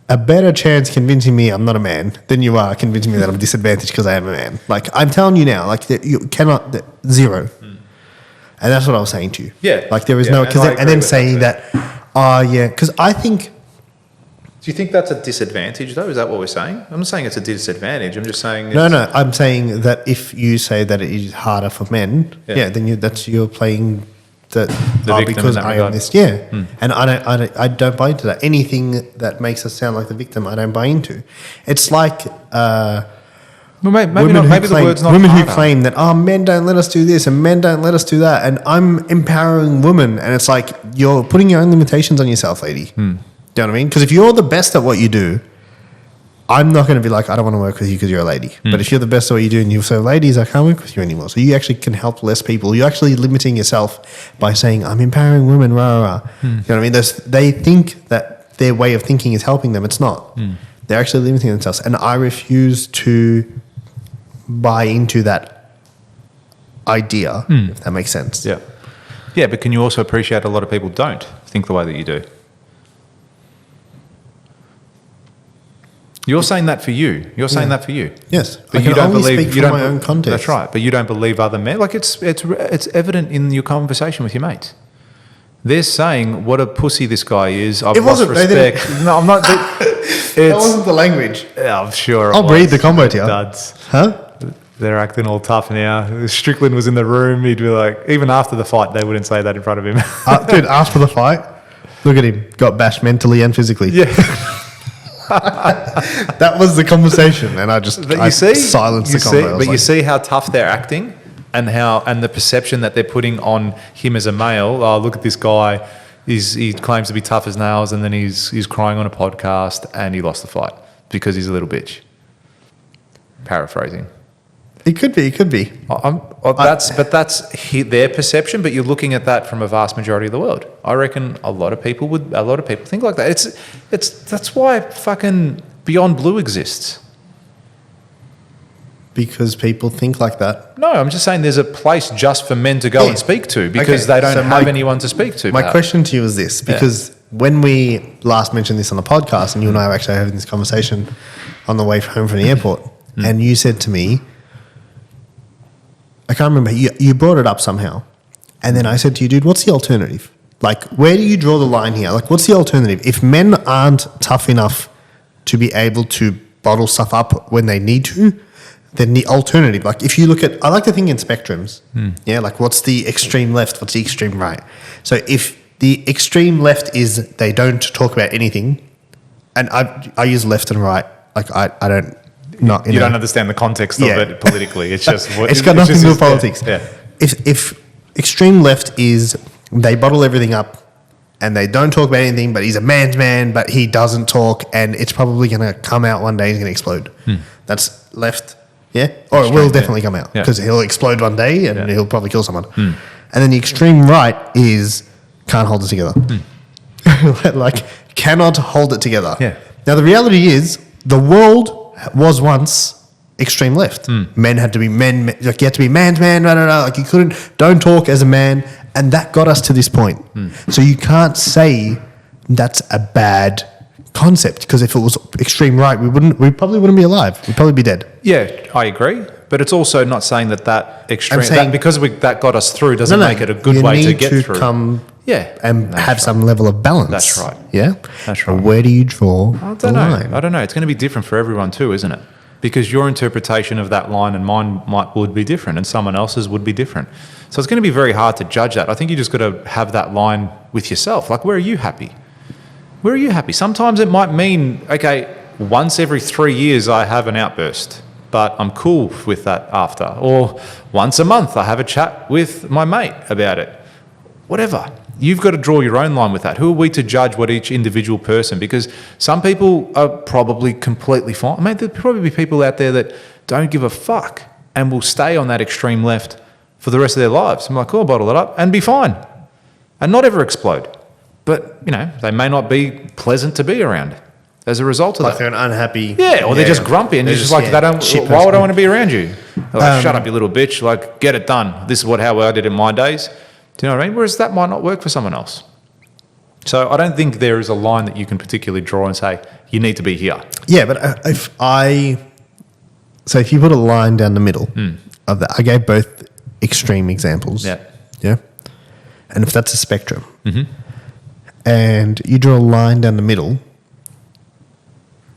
a better chance convincing me I'm not a man than you are convincing me that I'm disadvantaged because I am a man. Like, I'm telling you now, like, you cannot, zero. And that's what I was saying to you. Yeah. Like, there is no, and then saying that, because I think. Do you think that's a disadvantage, though? Is that what we're saying? I'm not saying it's a disadvantage. I'm just saying. No. I'm saying that if you say that it is harder for men, then you're playing that victim because in that I regard. am this, and I don't buy into that. Anything that makes us sound like the victim, I don't buy into. It's like Well, maybe women the word's not women who harder. claim that men don't let us do this and men don't let us do that, and I'm empowering women, and it's like you're putting your own limitations on yourself, lady. Do you know what I mean? Because if you're the best at what you do, I'm not going to be like, I don't want to work with you because you're a lady. But if you're the best at what you do and you say, ladies, I can't work with you anymore. So you actually can help less people. You're actually limiting yourself by saying, I'm empowering women, rah, rah, rah. You know what I mean? They think that their way of thinking is helping them. It's not. They're actually limiting themselves. And I refuse to buy into that idea, if that makes sense. Yeah. Yeah, but can you also appreciate a lot of people don't think the way that you do? You're saying that for you. You're saying that for you. Yes. But I you can don't only believe speak you from don't. my own context. That's right. But you don't believe other men. Like it's evident in your conversation with your mates. They're saying what a pussy this guy is. I've lost respect. No, I'm not. That wasn't the language. Yeah, I'm sure. I'll read the combo to you. Duds. Huh? They're acting all tough now. Strickland was in the room. He'd be like, even after the fight, they wouldn't say that in front of him. Dude, after the fight, look at him. Got bashed mentally and physically. Yeah. That was the conversation, and I silenced the convo. You see how tough they're acting, and the perception that they're putting on him as a male. Oh, look at this guy. He claims to be tough as nails, and then he's crying on a podcast, and he lost the fight because he's a little bitch. Paraphrasing. It could be. That's their perception. But you're looking at that from a vast majority of the world. I reckon a lot of people think like that. That's why fucking Beyond Blue exists. Because people think like that. No, I'm just saying there's a place just for men to go and speak to because they don't have anyone to speak to. My question to you is this, because when we last mentioned this on the podcast, and you and I were actually having this conversation on the way home from the airport, and you said to me, I can't remember, you brought it up somehow, and then I said to you, dude, what's the alternative? Like, where do you draw the line here? Like, what's the alternative? If men aren't tough enough to be able to bottle stuff up when they need to, then the alternative, like if you look at, I like to think in spectrums. Yeah, like what's the extreme left, what's the extreme right? So if the extreme left is they don't talk about anything, and I use left and right, like I don't, not you don't understand the context of it politically. It's just it's got nothing to do with politics. Yeah. If extreme left is they bottle everything up and they don't talk about anything, but he's a man's man, but he doesn't talk, and it's probably going to come out one day, he's going to explode. That's left. Yeah, or it will definitely come out because he'll explode one day and he'll probably kill someone. And then the extreme right is can't hold it together, like cannot hold it together. Yeah. Now the reality is the world was once extreme left. Men had to be men, like you had to be man's man. Like you don't talk as a man, and that got us to this point. So you can't say that's a bad concept, because if it was extreme right, we probably wouldn't be alive. We'd probably be dead. Yeah, I agree. But it's also not saying that extreme, because that got us through doesn't make it a good way to get through. Come and have some level of balance. That's right. Yeah? That's right. Where do you draw the line? I don't know. It's going to be different for everyone too, isn't it? Because your interpretation of that line and mine would be different, and someone else's would be different. So it's going to be very hard to judge that. I think you just got to have that line with yourself. Like, where are you happy? Where are you happy? Sometimes it might mean, okay, once every 3 years I have an outburst, but I'm cool with that after. Or once a month I have a chat with my mate about it. Whatever. You've got to draw your own line with that. Who are we to judge what each individual person? Because some people are probably completely fine. I mean, there'll probably be people out there that don't give a fuck and will stay on that extreme left for the rest of their lives. I'm like, oh, bottle it up and be fine and not ever explode. But, they may not be pleasant to be around as a result of that. Like they're unhappy. Yeah, or they're just grumpy and you're just like, why would I want to be around you? They're like, shut up, you little bitch. Like, get it done. This is how I did in my days. Do you know what I mean? Whereas that might not work for someone else. So I don't think there is a line that you can particularly draw and say, you need to be here. Yeah, but if you put a line down the middle of that, I gave both extreme examples. Yeah. Yeah. And if that's a spectrum, and you draw a line down the middle,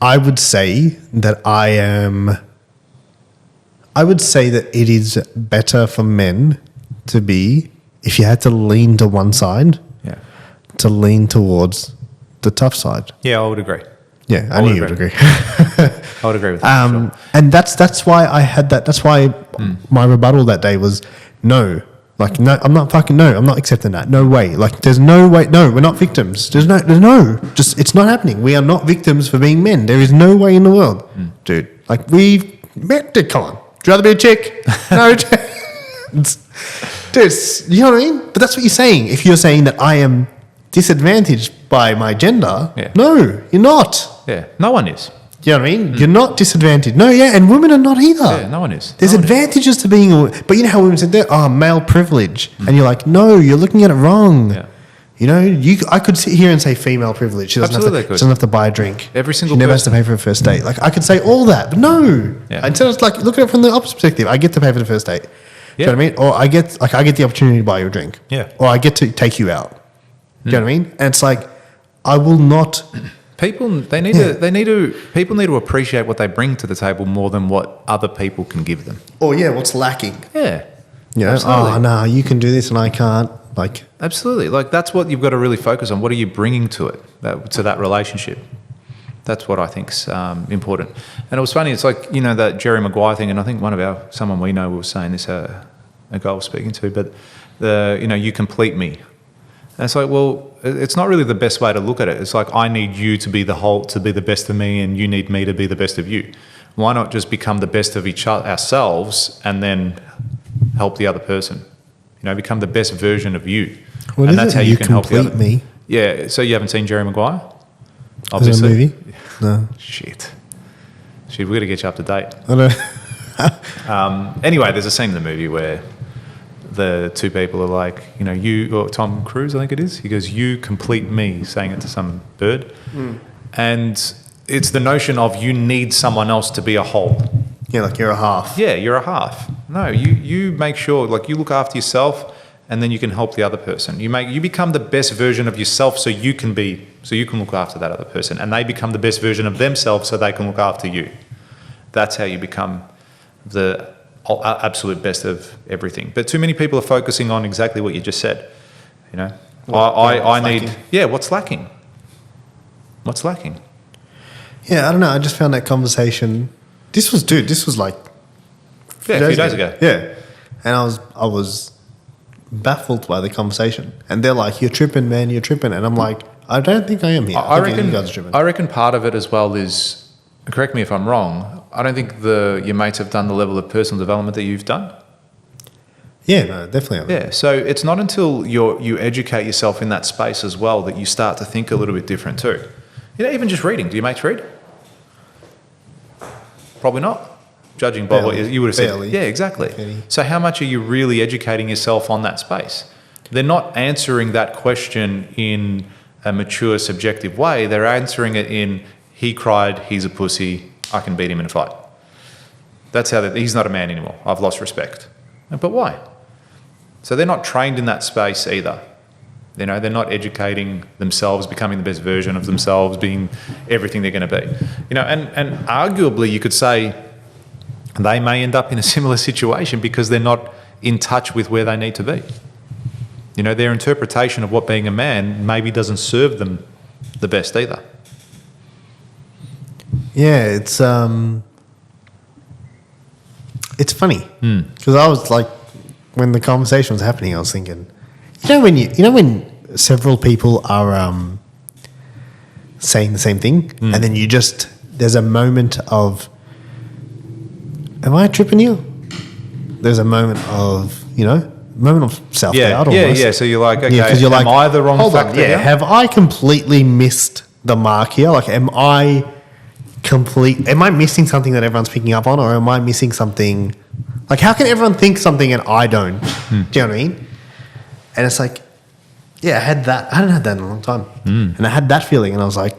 I would say that it is better for men to be if you had to lean to one side, Yeah. to lean towards the tough side. Yeah, I would agree. Yeah, I knew you would agree. I would agree with that. For sure. And that's why I had that. That's why my rebuttal that day was no. Like, no, I'm not accepting that. No way. Like, there's no way. No, we're not victims. There's no, just, it's not happening. We are not victims for being men. There is no way in the world. Dude, like, come on. Would you rather be a chick? No. Dude, you know what I mean? But that's what you're saying. If you're saying that I am disadvantaged by my gender, no, you're not. Yeah, no one is. You know what I mean? You're not disadvantaged. No, yeah, and women are not either. Yeah, no one is. There's advantages to being a woman. But you know how women said that? Oh, male privilege. And you're like, no, you're looking at it wrong. Yeah. You know, I could sit here and say female privilege. She doesn't have to buy a drink. Every single She never has to pay for a first date. Like, I could say all that, but no. Yeah. Instead of like, look at it from the opposite perspective. I get to pay for the first date. Do you know what I mean? Or I get the opportunity to buy you a drink. Yeah. Or I get to take you out. Do you know what I mean? And it's like, I will not... People need to appreciate what they bring to the table more than what other people can give them. Or what's lacking. Yeah. You know, absolutely. Oh no, you can do this and I can't. Like, absolutely. Like, that's what you've got to really focus on. What are you bringing to it, to that relationship? That's what I think's important. And it was funny. It's like, you know, that Jerry Maguire thing, and I think someone we know was saying this, a guy I was speaking to, but you complete me. And it's like, well, it's not really the best way to look at it. It's like, I need you to be the best of me, and you need me to be the best of you. Why not just become the best of ourselves and then help the other person? You know, become the best version of you. And that's how you can help the other. Me. Yeah. So you haven't seen Jerry Maguire? Obviously. Is it a movie? No. Shit, we've got to get you up to date. I know. Anyway, there's a scene in the movie where the two people are like, you know, or Tom Cruise, I think it is. He goes, "You complete me," saying it to some bird. And it's the notion of you need someone else to be a whole. Yeah, like you're a half. Yeah, you're a half. No, you make sure, like, you look after yourself, and then you can help the other person. You become the best version of yourself so you can look after that other person, and they become the best version of themselves so they can look after you. That's how you become the absolute best of everything. But too many people are focusing on exactly what you just said. You know, what's lacking? What's lacking? Yeah, I don't know. I just found that conversation. This was like a few days ago. Yeah, and I was baffled by the conversation. And they're like, "You're tripping, man. You're tripping." And I'm like, I don't think I am here. I reckon you guys are tripping. I reckon part of it as well is, correct me if I'm wrong, I don't think your mates have done the level of personal development that you've done. Yeah, no, definitely. Yeah, so it's not until you educate yourself in that space as well that you start to think a little bit different too. You know, even just reading. Do your mates read? Probably not. Judging by what you would have said. Yeah, exactly. Barely. So how much are you really educating yourself on that space? They're not answering that question in a mature, subjective way. They're answering it in, he cried, he's a pussy, I can beat him in a fight. That's how he's not a man anymore. I've lost respect. But why? So they're not trained in that space either. You know, they're not educating themselves, becoming the best version of themselves, being everything they're going to be. You know, and arguably you could say they may end up in a similar situation because they're not in touch with where they need to be. You know, their interpretation of what being a man maybe doesn't serve them the best either. Yeah, it's funny because I was like, when the conversation was happening, I was thinking, when several people are saying the same thing, and then there's a moment of, am I tripping you? There's a moment of, self-doubt. Yeah. So you're like, okay, you're am I the wrong factor here? Have I completely missed the mark here? Like, am I missing something that everyone's picking up on, or am I missing something? Like, how can everyone think something and I don't? Do you know what I mean? And it's like, yeah, I hadn't had that in a long time. And I had that feeling, and I was like,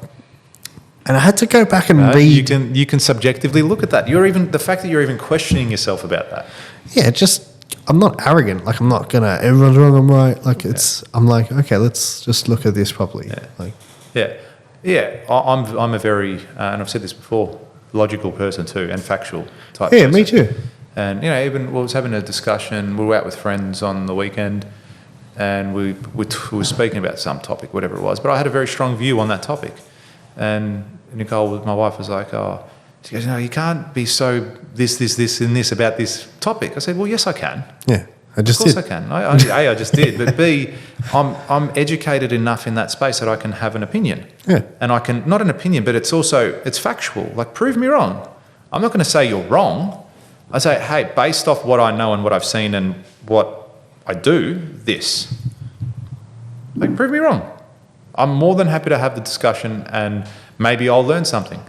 and I had to go back and read. You can subjectively look at that. The fact that you're even questioning yourself about that. Yeah, I'm not arrogant. Like, I'm not gonna, everyone's wrong, I'm right. Like, I'm like, okay, let's just look at this properly. I'm a very, and I've said this before, logical person too, and factual type person. Me too. And, even I was having a discussion, we were out with friends on the weekend, and we were speaking about some topic, whatever it was, but I had a very strong view on that topic. And Nicole, my wife, was like, oh, she goes, no, you can't be so this, and this about this topic. I said, well, yes, I can. Yeah, I just did. Of did. course I can. I just did. But B, I'm educated enough in that space that I can have an opinion. Yeah. And I can, not an opinion, but it's factual. Like, prove me wrong. I'm not going to say you're wrong. I say, hey, based off what I know and what I've seen and what I do, this. Like, prove me wrong. I'm more than happy to have the discussion, and maybe I'll learn something.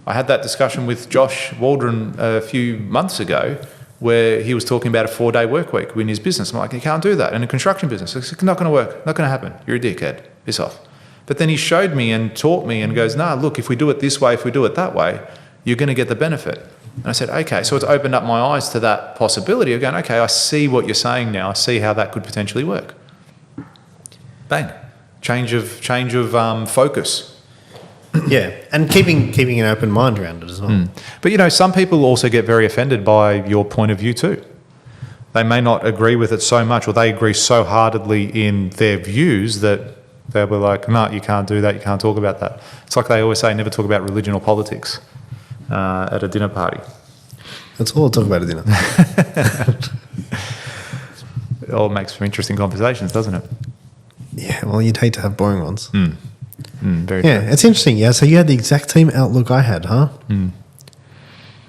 I had that discussion with Josh Waldron a few months ago, where he was talking about a 4-day work week in his business. I'm like, you can't do that in a construction business. It's not going to work. Not going to happen. You're a dickhead. Piss off. But then he showed me and taught me and goes, nah, look, if we do it this way, if we do it that way, you're going to get the benefit. And I said, okay. So it's opened up my eyes to that possibility of going, okay, I see what you're saying now. I see how that could potentially work. Bang. Change of focus. Yeah, and keeping an open mind around it as well. But, some people also get very offended by your point of view too. They may not agree with it so much, or they agree so heartedly in their views that they'll be like, no, you can't do that, you can't talk about that. It's like they always say, never talk about religion or politics at a dinner party. That's all I'll talk about at dinner. It all makes for interesting conversations, doesn't it? Yeah, well, you'd hate to have boring ones. Very yeah, true. it's interesting. Yeah, so you had the exact same outlook I had, huh? Man,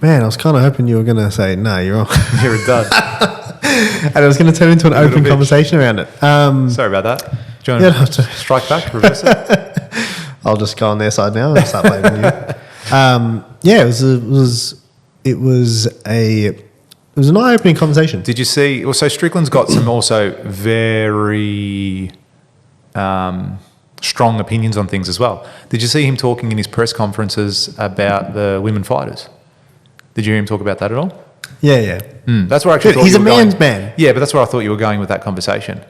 I was kind of hoping you were going to say, no, you're wrong. You're a dud. And I was going to turn into an open conversation around it. Sorry about that. Do you want to strike back, reverse it? I'll just go on their side now and start blaming you. Yeah, it was an eye-opening conversation. Did you see? Also, Strickland's got some also very strong opinions on things as well. Did you see him talking in his press conferences about the women fighters? Did you hear him talk about that at all? Yeah. That's where I actually thought he's you a were going. man's man. Yeah, but that's where I thought you were going with that conversation.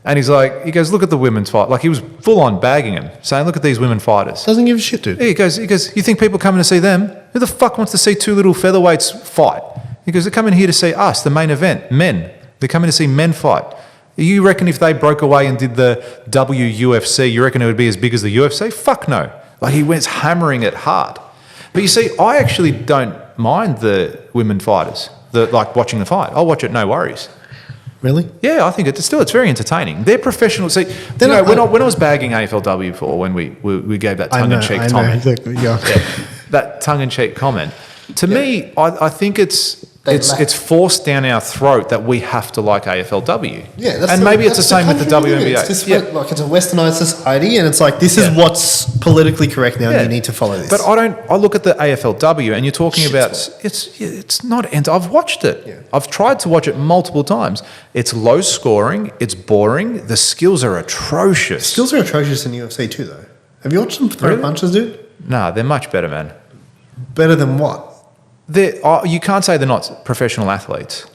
And he goes, look at the women's fight. Like, he was full on bagging him, saying, look at these women fighters. Doesn't give a shit, dude. He goes, you think people coming to see them? Who the fuck wants to see two little featherweights fight? He goes, they're coming here to see us, the main event, men. They're coming to see men fight. You reckon if they broke away and did the WUFC, you reckon it would be as big as the UFC? Fuck no. Like, he went hammering it hard. But you see, I actually don't mind the women fighters, like watching the fight. I'll watch it, no worries. Really? Yeah, I think it's very entertaining. They're professional. See, when I was bagging AFLW for, when we gave that tongue-in-cheek comment. I know, exactly, yeah. That tongue-in-cheek comment. To me, I think it's forced down our throat that we have to like AFLW. Yeah, and maybe it's the same with the WNBA. It's just like, it's a westernized society, and it's like, this is what's politically correct now, and you need to follow this. But I look at the AFLW, and you're talking about it's not. And I've watched it. Yeah. I've tried to watch it multiple times. It's low scoring. It's boring. The skills are atrocious. Skills are atrocious in UFC too, though. Have you watched them throw punches, dude? Nah, they're much better, man. Better than what? You can't say they're not professional athletes.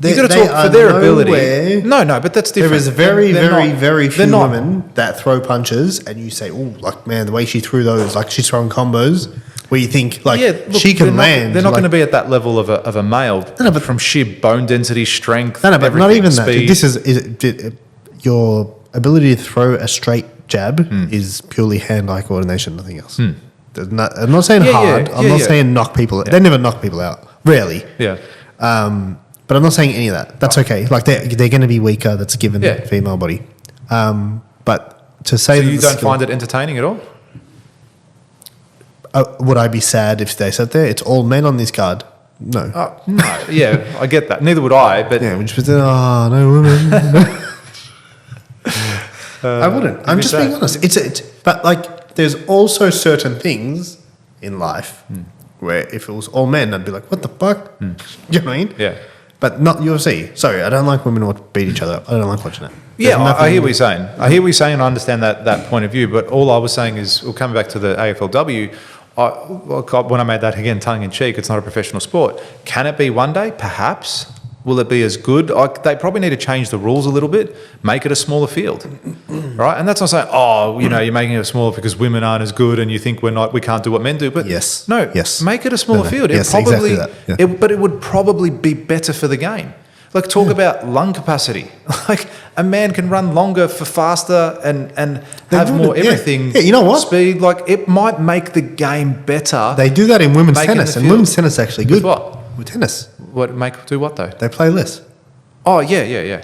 You've got to talk for their ability. No, but that's different. There is very few women that throw punches, and you say, "Oh, like, man, the way she threw those, like, she's throwing combos." Where you think, like, she can land. They're not going to be at that level of a male. No, but from sheer bone density, strength. No, but not even speed. This is your ability to throw a straight jab is purely hand-eye coordination, nothing else. I'm not saying hard. I'm not saying knock people. They never knock people out. Rarely. Yeah. But I'm not saying any of that. That's okay. Like, they're going to be weaker. That's a given female body. But to say that you don't find it entertaining at all? Would I be sad if they sat there? It's all men on this card. No. No. Yeah, I get that. Neither would I. But yeah, which was no women. I wouldn't. I'm just being honest. But like, there's also certain things in life where if it was all men, I'd be like, what the fuck? You know what I mean? Yeah. But not UFC. Sorry, I don't like women who beat each other up. I don't like watching it. Yeah, I hear what you're saying. I understand that point of view. But all I was saying is, we'll come back to the AFLW. When I made that, again, tongue-in-cheek, it's not a professional sport. Can it be one day? Perhaps. Will it be as good? They probably need to change the rules a little bit, make it a smaller field, right? And that's not saying, you're making it smaller because women aren't as good and you think we can't do what men do. But make it a smaller field. Yes, exactly that. Yeah. But it would probably be better for the game. Like, talk about lung capacity. Like, a man can run longer for faster and have more everything. Yeah, you know what? Speed. Like, it might make the game better. They do that in women's tennis, and women's tennis is actually good. With what? With tennis. Do what, though? They play less. Oh, yeah. Yeah.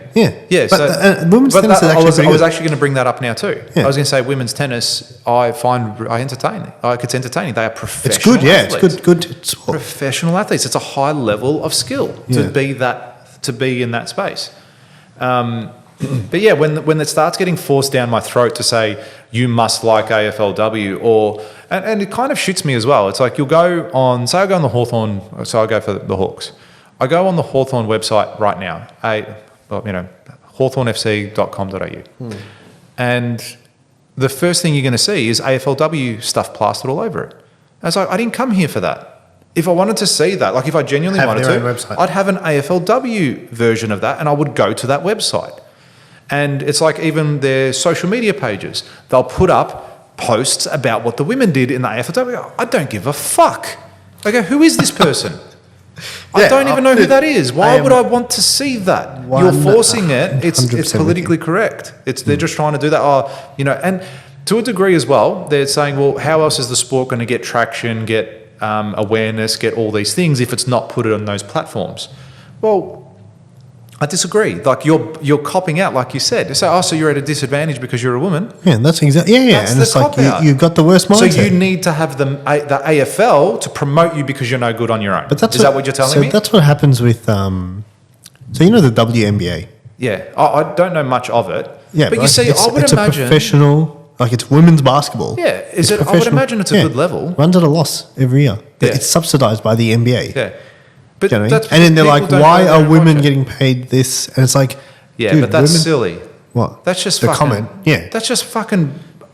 But, women's tennis is actually I was actually going to bring that up now too. Yeah. I was going to say women's tennis, I entertain. It's entertaining. They are professional. It's good, yeah. Athletes. It's good sport. Professional athletes. It's a high level of skill to be in that space. But yeah, when it starts getting forced down my throat to say you must like AFLW, and it kind of shoots me as well. It's like you'll go on, say I go on the Hawthorn, so I go for the Hawks. I go on the Hawthorn website right now, hawthornfc.com.au, and the first thing you're going to see is AFLW stuff plastered all over it. I was like, I didn't come here for that. If I wanted to see that, like if I genuinely wanted to, I'd have an AFLW version of that, and I would go to that website. And it's like even their social media pages, they'll put up posts about what the women did in the AFLW. I don't give a fuck. I go, who is this person? I don't even know who that is. Why would I want to see that? You're forcing it. It's politically correct. They're just trying to do that. And to a degree as well, they're saying, well, how else is the sport going to get traction, get awareness, get all these things if it's not put it on those platforms? Well, I disagree. Like you're copping out, like you said. They say, so you're at a disadvantage because you're a woman. Yeah, that's exactly. Yeah. That's and it's like you've got the worst mindset. So you need to have the AFL to promote you because you're no good on your own. But is that what you're telling me? So that's what happens with. So you know the WNBA. Yeah, I don't know much of it. Yeah, but you see, I would imagine a professional. Like it's women's basketball. Yeah, I would imagine it's a good level. Runs at a loss every year. But it's subsidised by the NBA. Yeah. But you know and then they're like, why are women getting paid this? And it's like, yeah, but that's silly. What? That's just the fucking, comment. Yeah. That's just fucking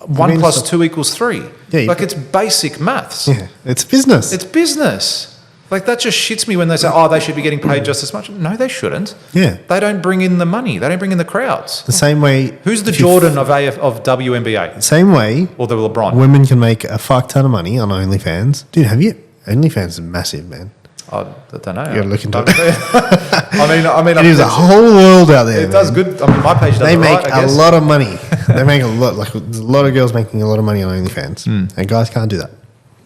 1 + 2 = 3. Yeah, like it's basic maths. Yeah, it's business. It's business. Like that just shits me when they say, they should be getting paid just as much. No, they shouldn't. Yeah. They don't bring in the money. They don't bring in the crowds. The same way. Who's the Jordan of WNBA? The same way. Or the LeBron. Women can make a fuck ton of money on OnlyFans. Dude, have you? OnlyFans is massive, man. I don't know. You got to look into it. I mean, there's a whole world out there. It does good. I mean, my page does. They make a lot of money. They make a lot. Like there's a lot of girls making a lot of money on OnlyFans, and guys can't do that.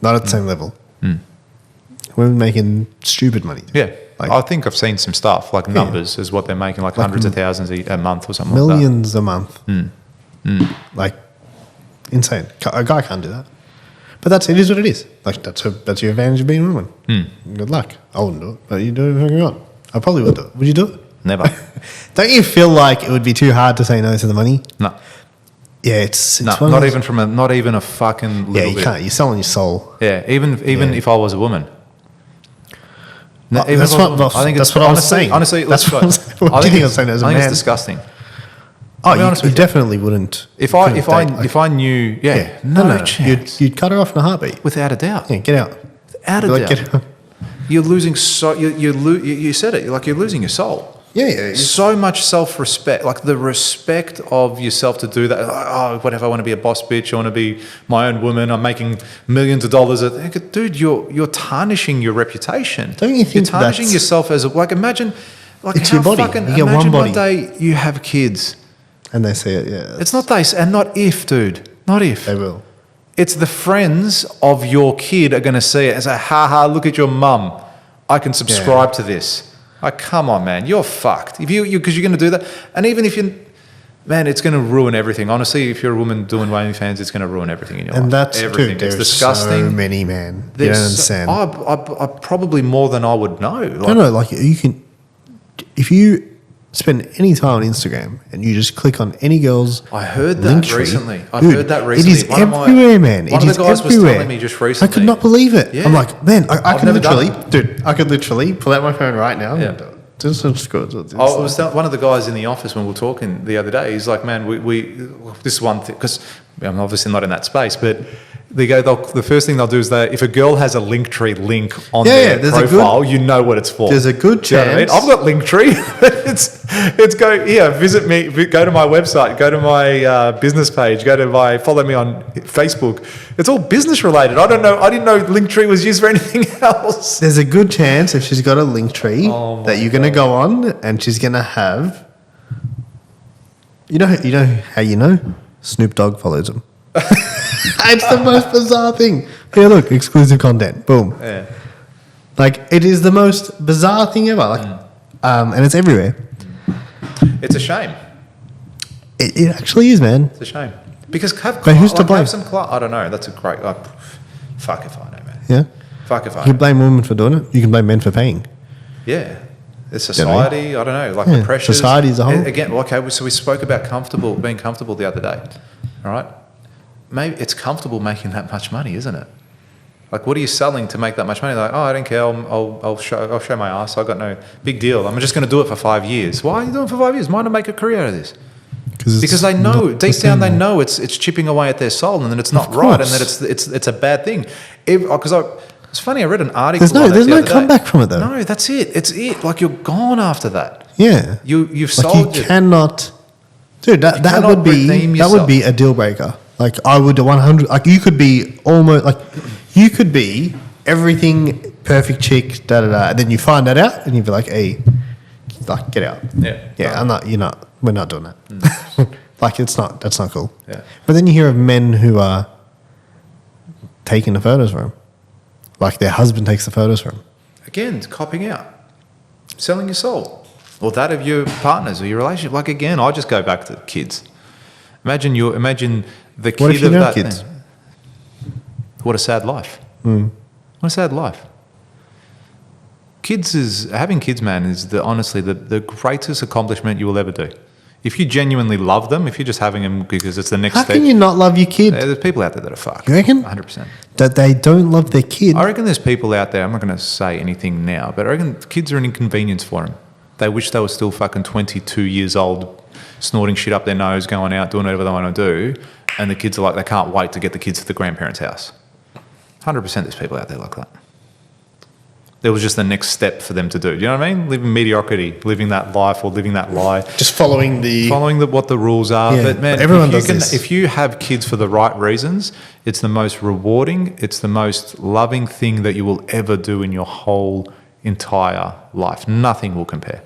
Not at the same level. Women making stupid money. Yeah, I think I've seen some stuff like numbers is what they're making, like hundreds of thousands a month or something. Millions like that. a month. Like insane. A guy can't do that. But it is what it is. Like that's your advantage of being a woman. Good luck. I wouldn't do it, but you do it if you want. I probably would do it. Would you do it? Never. Don't you feel like it would be too hard to say no to the money? No. Yeah, it's not even a fucking little you bit. can't. You're selling your soul. Yeah, even if I was a woman. I think that's what I was saying. Honestly, that's what I was saying. What do you think I was saying as a man? I think it's disgusting. You definitely wouldn't. If I knew, no chance. You'd cut her off in a heartbeat. Without a doubt. Yeah, get out. Without a doubt. You're losing you said it, like you're losing your soul. Yeah. So much self-respect, like the respect of yourself to do that. Oh, whatever, I want to be a boss bitch. I want to be my own woman. I'm making millions of dollars. Dude, you're tarnishing your reputation. Don't you think you're tarnishing yourself as imagine, like it's your body. You get one body. One day you have kids. And they say it, yeah. It's not and not if, dude. Not if. They will. It's the friends of your kid are going to see it and say, ha, look at your mum. I can subscribe to this. Like, come on, man. You're fucked. If because you're going to do that. And even if it's going to ruin everything. Honestly, if you're a woman doing OnlyFans, it's going to ruin everything in your life. And that's everything. Dude, it's disgusting. So many, man. You don't understand. I probably more than I would know. Like you can, if you spend any time on Instagram and you just click on any girl's I heard that recently. It is everywhere, man. One of the guys was telling me just recently. I could not believe it. Yeah. I'm like, man, I could literally pull out my phone right now. Yeah. One of the guys in the office when we were talking the other day, he's like, man, we this is one thing, because I'm obviously not in that space, but the first thing they'll do is if a girl has a Linktree link on their profile, you know what it's for. There's a good chance. You know what I mean? I've got Linktree. it's visit me, go to my website, go to my business page, follow me on Facebook. It's all business related. I didn't know Linktree was used for anything else. There's a good chance if she's got a Linktree that you're going to go on and she's going to have, you know how you know? Snoop Dogg follows him. It's the most bizarre thing. Here, look, exclusive content. Boom. Yeah. Like, it is the most bizarre thing ever. Like, and it's everywhere. It's a shame. It actually is, man. It's a shame. Because who's to blame? I don't know. That's a great... fuck if I know, man. Yeah? Fuck if I know. You can blame women for doing it. You can blame men for paying. Yeah. The society, I don't know, like the pressures. Society as a whole. Again, okay, so we spoke about being comfortable the other day. All right? Maybe it's comfortable making that much money, isn't it? Like, what are you selling to make that much money? Like, I don't care. I'll show my ass. I've got no big deal. I'm just going to do it for 5 years. Why are you doing it for 5 years? Why not make a career out of this? Because they know deep down they know it's chipping away at their soul, and then it's not right, and that it's a bad thing. It's funny. I read an article. There's no comeback from it though. No, that's it. It's it. Like, you're gone after that. Yeah, you've sold. You cannot, dude. That would be a deal breaker. Like, I would 100. Like, you could be almost like you could be everything perfect chick, and then you find that out, and you'd be like, hey, like, get out. Yeah. I'm not. You're not. We're not doing that. Like, that's not cool. Yeah. But then you hear of men who are taking the photos for them. Like, their husband takes the photos for them. Again, it's copping out. Selling your soul. Or that of your partners or your relationship. Like, again, I just go back to kids. Imagine the kid what if you of know that kids? thing. What a sad life. Mm. What a sad life. Having kids, man, is honestly the greatest accomplishment you will ever do. If you genuinely love them, if you're just having them because it's the next step. How can you not love your kid? There's people out there that are fucked. You reckon? 100%. That they don't love their kid? I reckon there's people out there, I'm not going to say anything now, but I reckon kids are an inconvenience for them. They wish they were still fucking 22 years old, snorting shit up their nose, going out, doing whatever they want to do, and the kids are like, they can't wait to get the kids to the grandparents' house. 100% there's people out there like that. There was just the next step for them to do. Do you know what I mean? Living mediocrity, living that life or living that lie. Just following what the rules are. Yeah, but man, everyone does this. If you have kids for the right reasons, it's the most rewarding, it's the most loving thing that you will ever do in your whole entire life. Nothing will compare.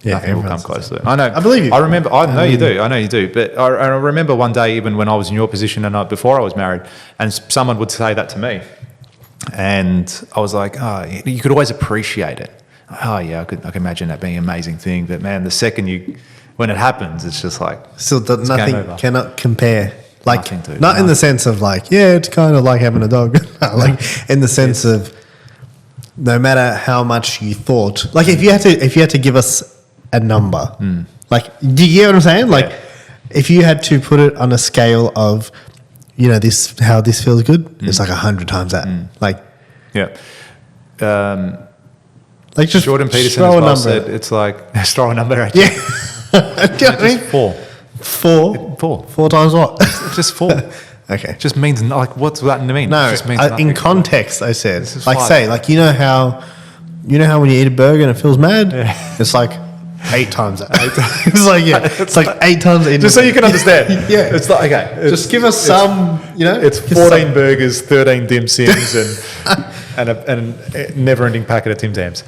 Yeah, nothing will come close to it. I know. I believe you. I remember. I know you do. I know you do. But I remember one day, even when I was in your position and before I was married, and someone would say that to me. And I was like, you could always appreciate it. Oh, yeah, I can imagine that being an amazing thing. But, man, the second when it happens, it's just like... Still, nothing cannot compare. Like, Nothing in the sense of like, yeah, it's kind of like having a dog. Like, in the sense of no matter how much you thought... Like, if you had to give us a number, like, do you get what I'm saying? Like, if you had to put it on a scale of... You know, how this feels good? It's like 100 times that. Like, yeah. Like, just Jordan Peterson throw as a well number. said, it's like, throw a number at you. Yeah. Do you know what I mean? Four times what? Just 4. Okay. It just means, like, what's that mean? No, it just means in context, I said. Like, 5. say, like, you know how when you eat a burger and it feels mad? Yeah. It's like 8 times that. It's like, it's like 8 times. Just so you can understand. Yeah. It's like, okay. Just give us some, It's 14 burgers, 13 dim sims, and a never-ending packet of Tim Tams.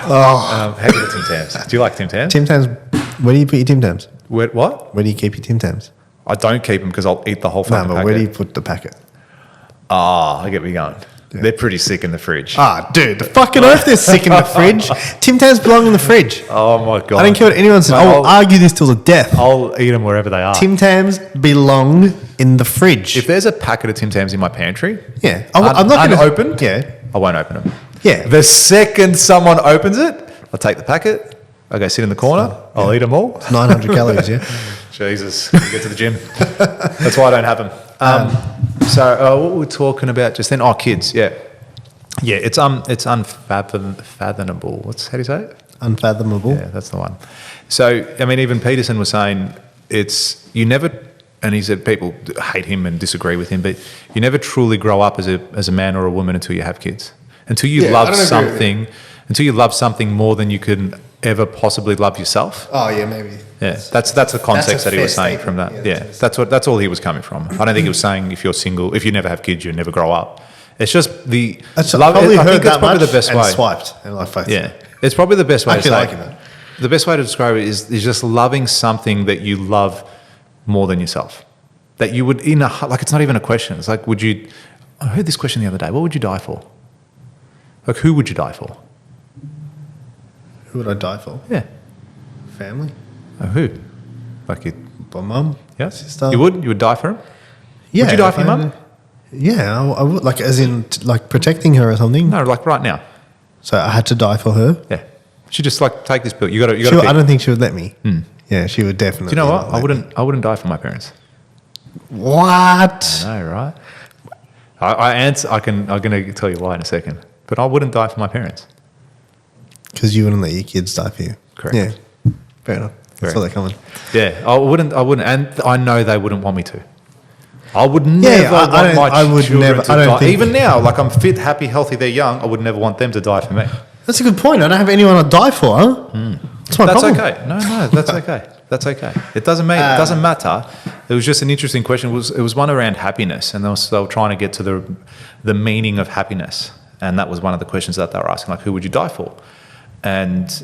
Oh. How good are Tim Tams? Do you like Tim Tams? Tim Tams, where do you put your Tim Tams? What? Where do you keep your Tim Tams? I don't keep them because I'll eat the whole fucking packet. No, but where do you put the packet? I get where you're going. Yeah. They're pretty sick in the fridge. Dude, the fucking earth, they're sick in the fridge. Tim Tams belong in the fridge. Oh, my God. I don't care what anyone says. I will argue this till the death. I'll eat them wherever they are. Tim Tams belong in the fridge. If there's a packet of Tim Tams in my pantry, I'm not going to open. Yeah, I won't open them. Yeah. The second someone opens it, I'll take the packet. I'll go sit in the corner. I'll eat them all. It's 900 calories, yeah. Jesus, get to the gym. That's why I don't have them. So what were we talking about just then? Oh, kids, yeah. Yeah, it's unfathomable. How do you say it? Unfathomable. Yeah, that's the one. So, I mean, even Peterson was saying you never and he said people hate him and disagree with him, but you never truly grow up as a man or a woman until you have kids. Until you love something more than you can ever possibly love yourself. Oh yeah, maybe. Yeah, that's the context that he was saying from that. Yeah, that's all he was coming from. I don't think he was saying if you're single, if you never have kids, you never grow up. It's just the love. I think that's probably the best way. Swiped and like Facebook. Yeah, it's probably the best way to say. Like it. The best way to describe it is just loving something that you love more than yourself. That you would like it's not even a question. It's like I heard this question the other day. What would you die for? Like who would you die for? Who would I die for? Yeah. Family. Who? Like your mum? Yeah. Sister. You would die for him? Yeah. Would you die for your mum? Yeah, I would. Like as in like protecting her or something? No, like right now. So I had to die for her? Yeah. She just like take this pill. You got to I don't think she would let me. Yeah, she would definitely. Do you know what? I wouldn't die for my parents. What? I know, right? I'm going to tell you why in a second. But I wouldn't die for my parents. Because you wouldn't let your kids die for you. Correct. Yeah. Fair enough. That's where they're coming. Yeah, I wouldn't, and I know they wouldn't want me to. I would never want my children to die. Even now, like I'm fit, happy, healthy, they're young, I would never want them to die for me. That's a good point. I don't have anyone to die for, huh? That's my problem. Okay. No, that's okay. That's okay. It doesn't matter. It was just an interesting question. It was one around happiness, and they were trying to get to the meaning of happiness, and that was one of the questions that they were asking, like, who would you die for? And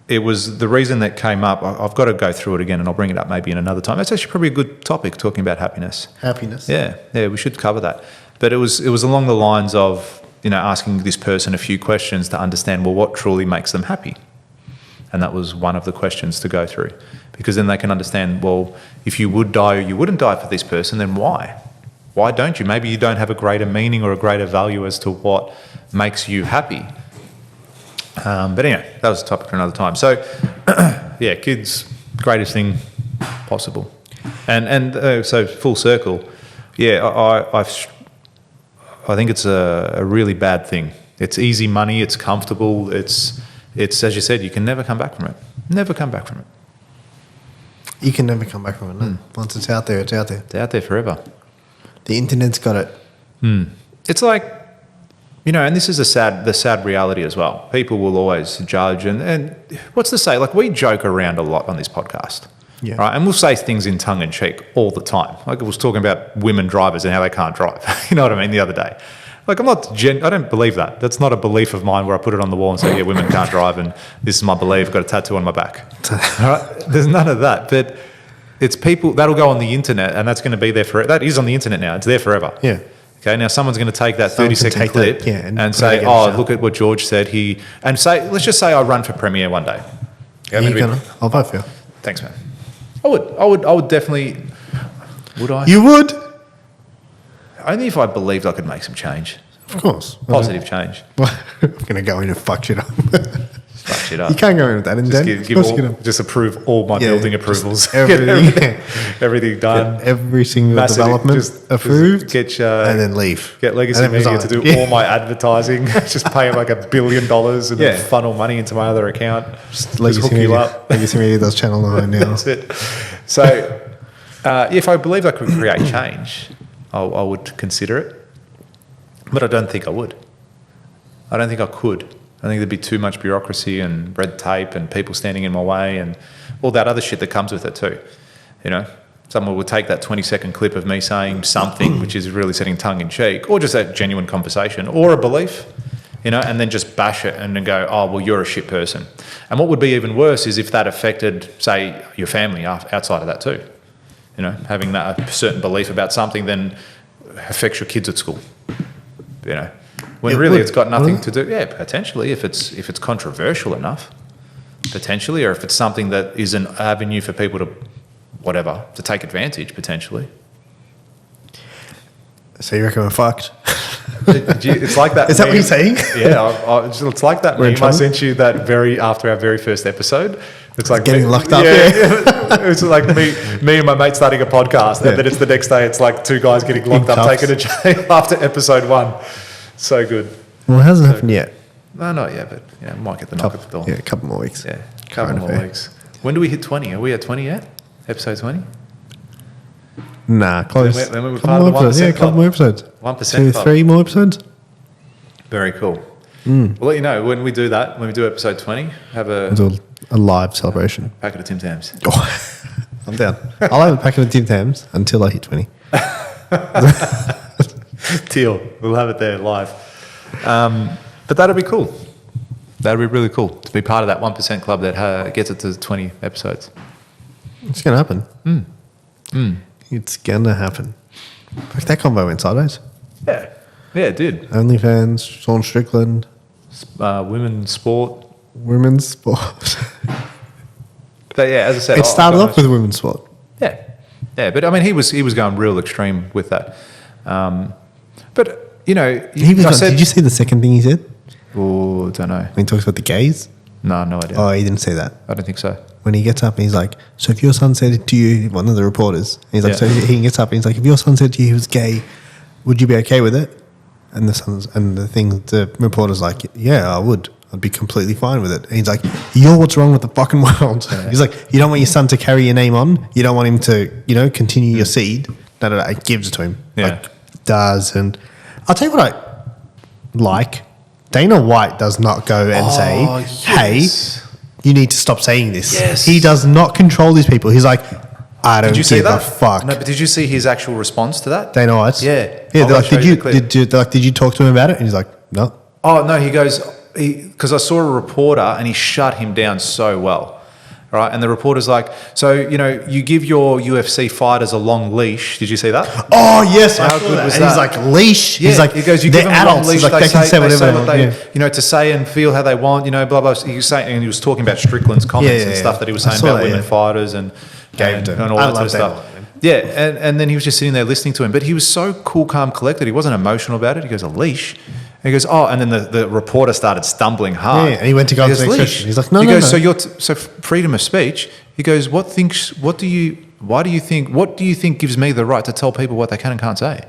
it was the reason that came up. I've got to go through it again, and I'll bring it up maybe in another time. It's actually probably a good topic, talking about happiness. Happiness. Yeah, we should cover that. But it was along the lines of asking this person a few questions to understand, well, what truly makes them happy. And that was one of the questions to go through, because then they can understand, well, if you would die or you wouldn't die for this person, then why? Why don't you? Maybe you don't have a greater meaning or a greater value as to what makes you happy. But anyway, that was a topic for another time. So, yeah, kids, greatest thing possible. And so full circle, yeah, I think it's a really bad thing. It's easy money, it's comfortable, it's as you said, you can never come back from it. Never come back from it. You can never come back from it, no. Once it's out there, it's out there. It's out there forever. The internet's got it. It's like, and this is the sad reality as well. People will always judge and what's to say? Like we joke around a lot on this podcast. Yeah. Right. And we'll say things in tongue in cheek all the time. Like I was talking about women drivers and how they can't drive. You know what I mean? The other day. Like I don't believe that. That's not a belief of mine where I put it on the wall and say, yeah, women can't drive and this is my belief. I've got a tattoo on my back. All right? There's none of that. But it's people, that'll go on the internet and that's going to be there forever. That is on the internet now. It's there forever. Yeah. Okay, now someone's going to take that 30-second clip and say, look at what George said. Let's just say I run for Premier one day. Okay, I'll vote for you. Thanks, man. I would definitely. Would I? You would? Only if I believed I could make some change. Of course. Positive change. Well, I'm going to go in and fuck shit up. Fuck shit up. You can't go in with that in just approve all my building approvals. Everything. Everything done. Get every single development approved. Get and then leave. Get Legacy Media to do all my advertising. Just pay them like $1 billion and then funnel money into my other account. Just hook you up. Legacy Media does Channel 9 now. That's it. So if I believed I could create change, I would consider it. But I don't think I would. I don't think I could. I think there'd be too much bureaucracy and red tape and people standing in my way and all that other shit that comes with it too. Someone would take that 20-second clip of me saying something which is really setting tongue in cheek, or just a genuine conversation or a belief, and then just bash it and then go, oh, well, you're a shit person. And what would be even worse is if that affected, say, your family outside of that too. Having that a certain belief about something then affects your kids at school. When really it's got nothing to do. Yeah, potentially if it's controversial enough, potentially, or if it's something that is an avenue for people to take advantage potentially. So you reckon we're fucked? It's like that. Is that what you're saying? Yeah, it's like that meme I sent you after our very first episode. It's like getting locked up. Yeah. It's like me and my mate starting a podcast, and then it's the next day. It's like two guys getting locked up, taken to jail after episode 1. So good. Well, it hasn't happened yet. No, not yet, but might get the knock at the door. Yeah, a couple more weeks. Yeah, a couple more weeks. When do we hit 20? Are we at 20 yet? Episode 20? Nah, close. Then we were Couple part of the more episodes. 1% Yeah, a couple club. more episodes. 1% 2, club. 3 more episodes. Very cool. We'll let you know when we do that. When we do episode 20, have a Do a live celebration. packet of Tim Tams. Oh, I'm down. I'll have a packet of Tim Tams until I hit 20. Deal. We'll have it there live. But that'll be cool. That'll be really cool to be part of that 1% club that gets it to 20 episodes. It's going to happen. It's going to happen. Like that combo went sideways. Yeah. Yeah, it did. OnlyFans, Sean Strickland, Women's sport. women's sport. But yeah, as I said, It started off with women's sport. Yeah, yeah. But I mean, he was going real extreme with that. But you know, Did you see the second thing he said? Oh, don't know. When he talks about the gays? No idea. Oh, he didn't say that. I don't think so. When he gets up and he's like, so if your son said it to you, one of the reporters, he's like, Yeah. so he gets up and he's like, if your son said to you he was gay, would you be okay with it? And the reporter's like, yeah, I would. I'd be completely fine with it. And he's like, you're what's wrong with the fucking world. Yeah. He's like, you don't want your son to carry your name on. You don't want him to, continue your seed. No. It gives it to him. Yeah. Like, does. And I'll tell you what I like. Dana White does not go and say, yes. hey, you need to stop saying this. Yes. He does not control these people. He's like, I don't Did you see give a that? fuck. No, but did you see his actual response to that? Dana White. Yeah. Yeah. They're I'll like, show you the clip. did you talk to him about it? And he's like, no. Oh no, he goes because I saw a reporter and he shut him down so well, right? And the reporter's like, so you give your UFC fighters a long leash. Did you see that? Oh yes, How I saw good that. was And that? he's like leash. Yeah, He's like, he goes, you they're give them a long adults. leash. He's like, they can say whatever they want. Yeah. To say and feel how they want. Blah blah. He was saying, and he was talking about Strickland's comments and stuff that he was I saying saw about that, women yeah. fighters and Gave to him. all I that sort of love stuff. Dana White, man. Yeah, and then he was just sitting there listening to him, but he was so cool, calm, collected. He wasn't emotional about it. He goes, a leash. And he goes, oh, and then the reporter started stumbling hard. Yeah, and he went to go He to the goes, next leash. question. He's like, no, he no, goes, no. so freedom of speech. He goes, what do you think gives me the right to tell people what they can and can't say?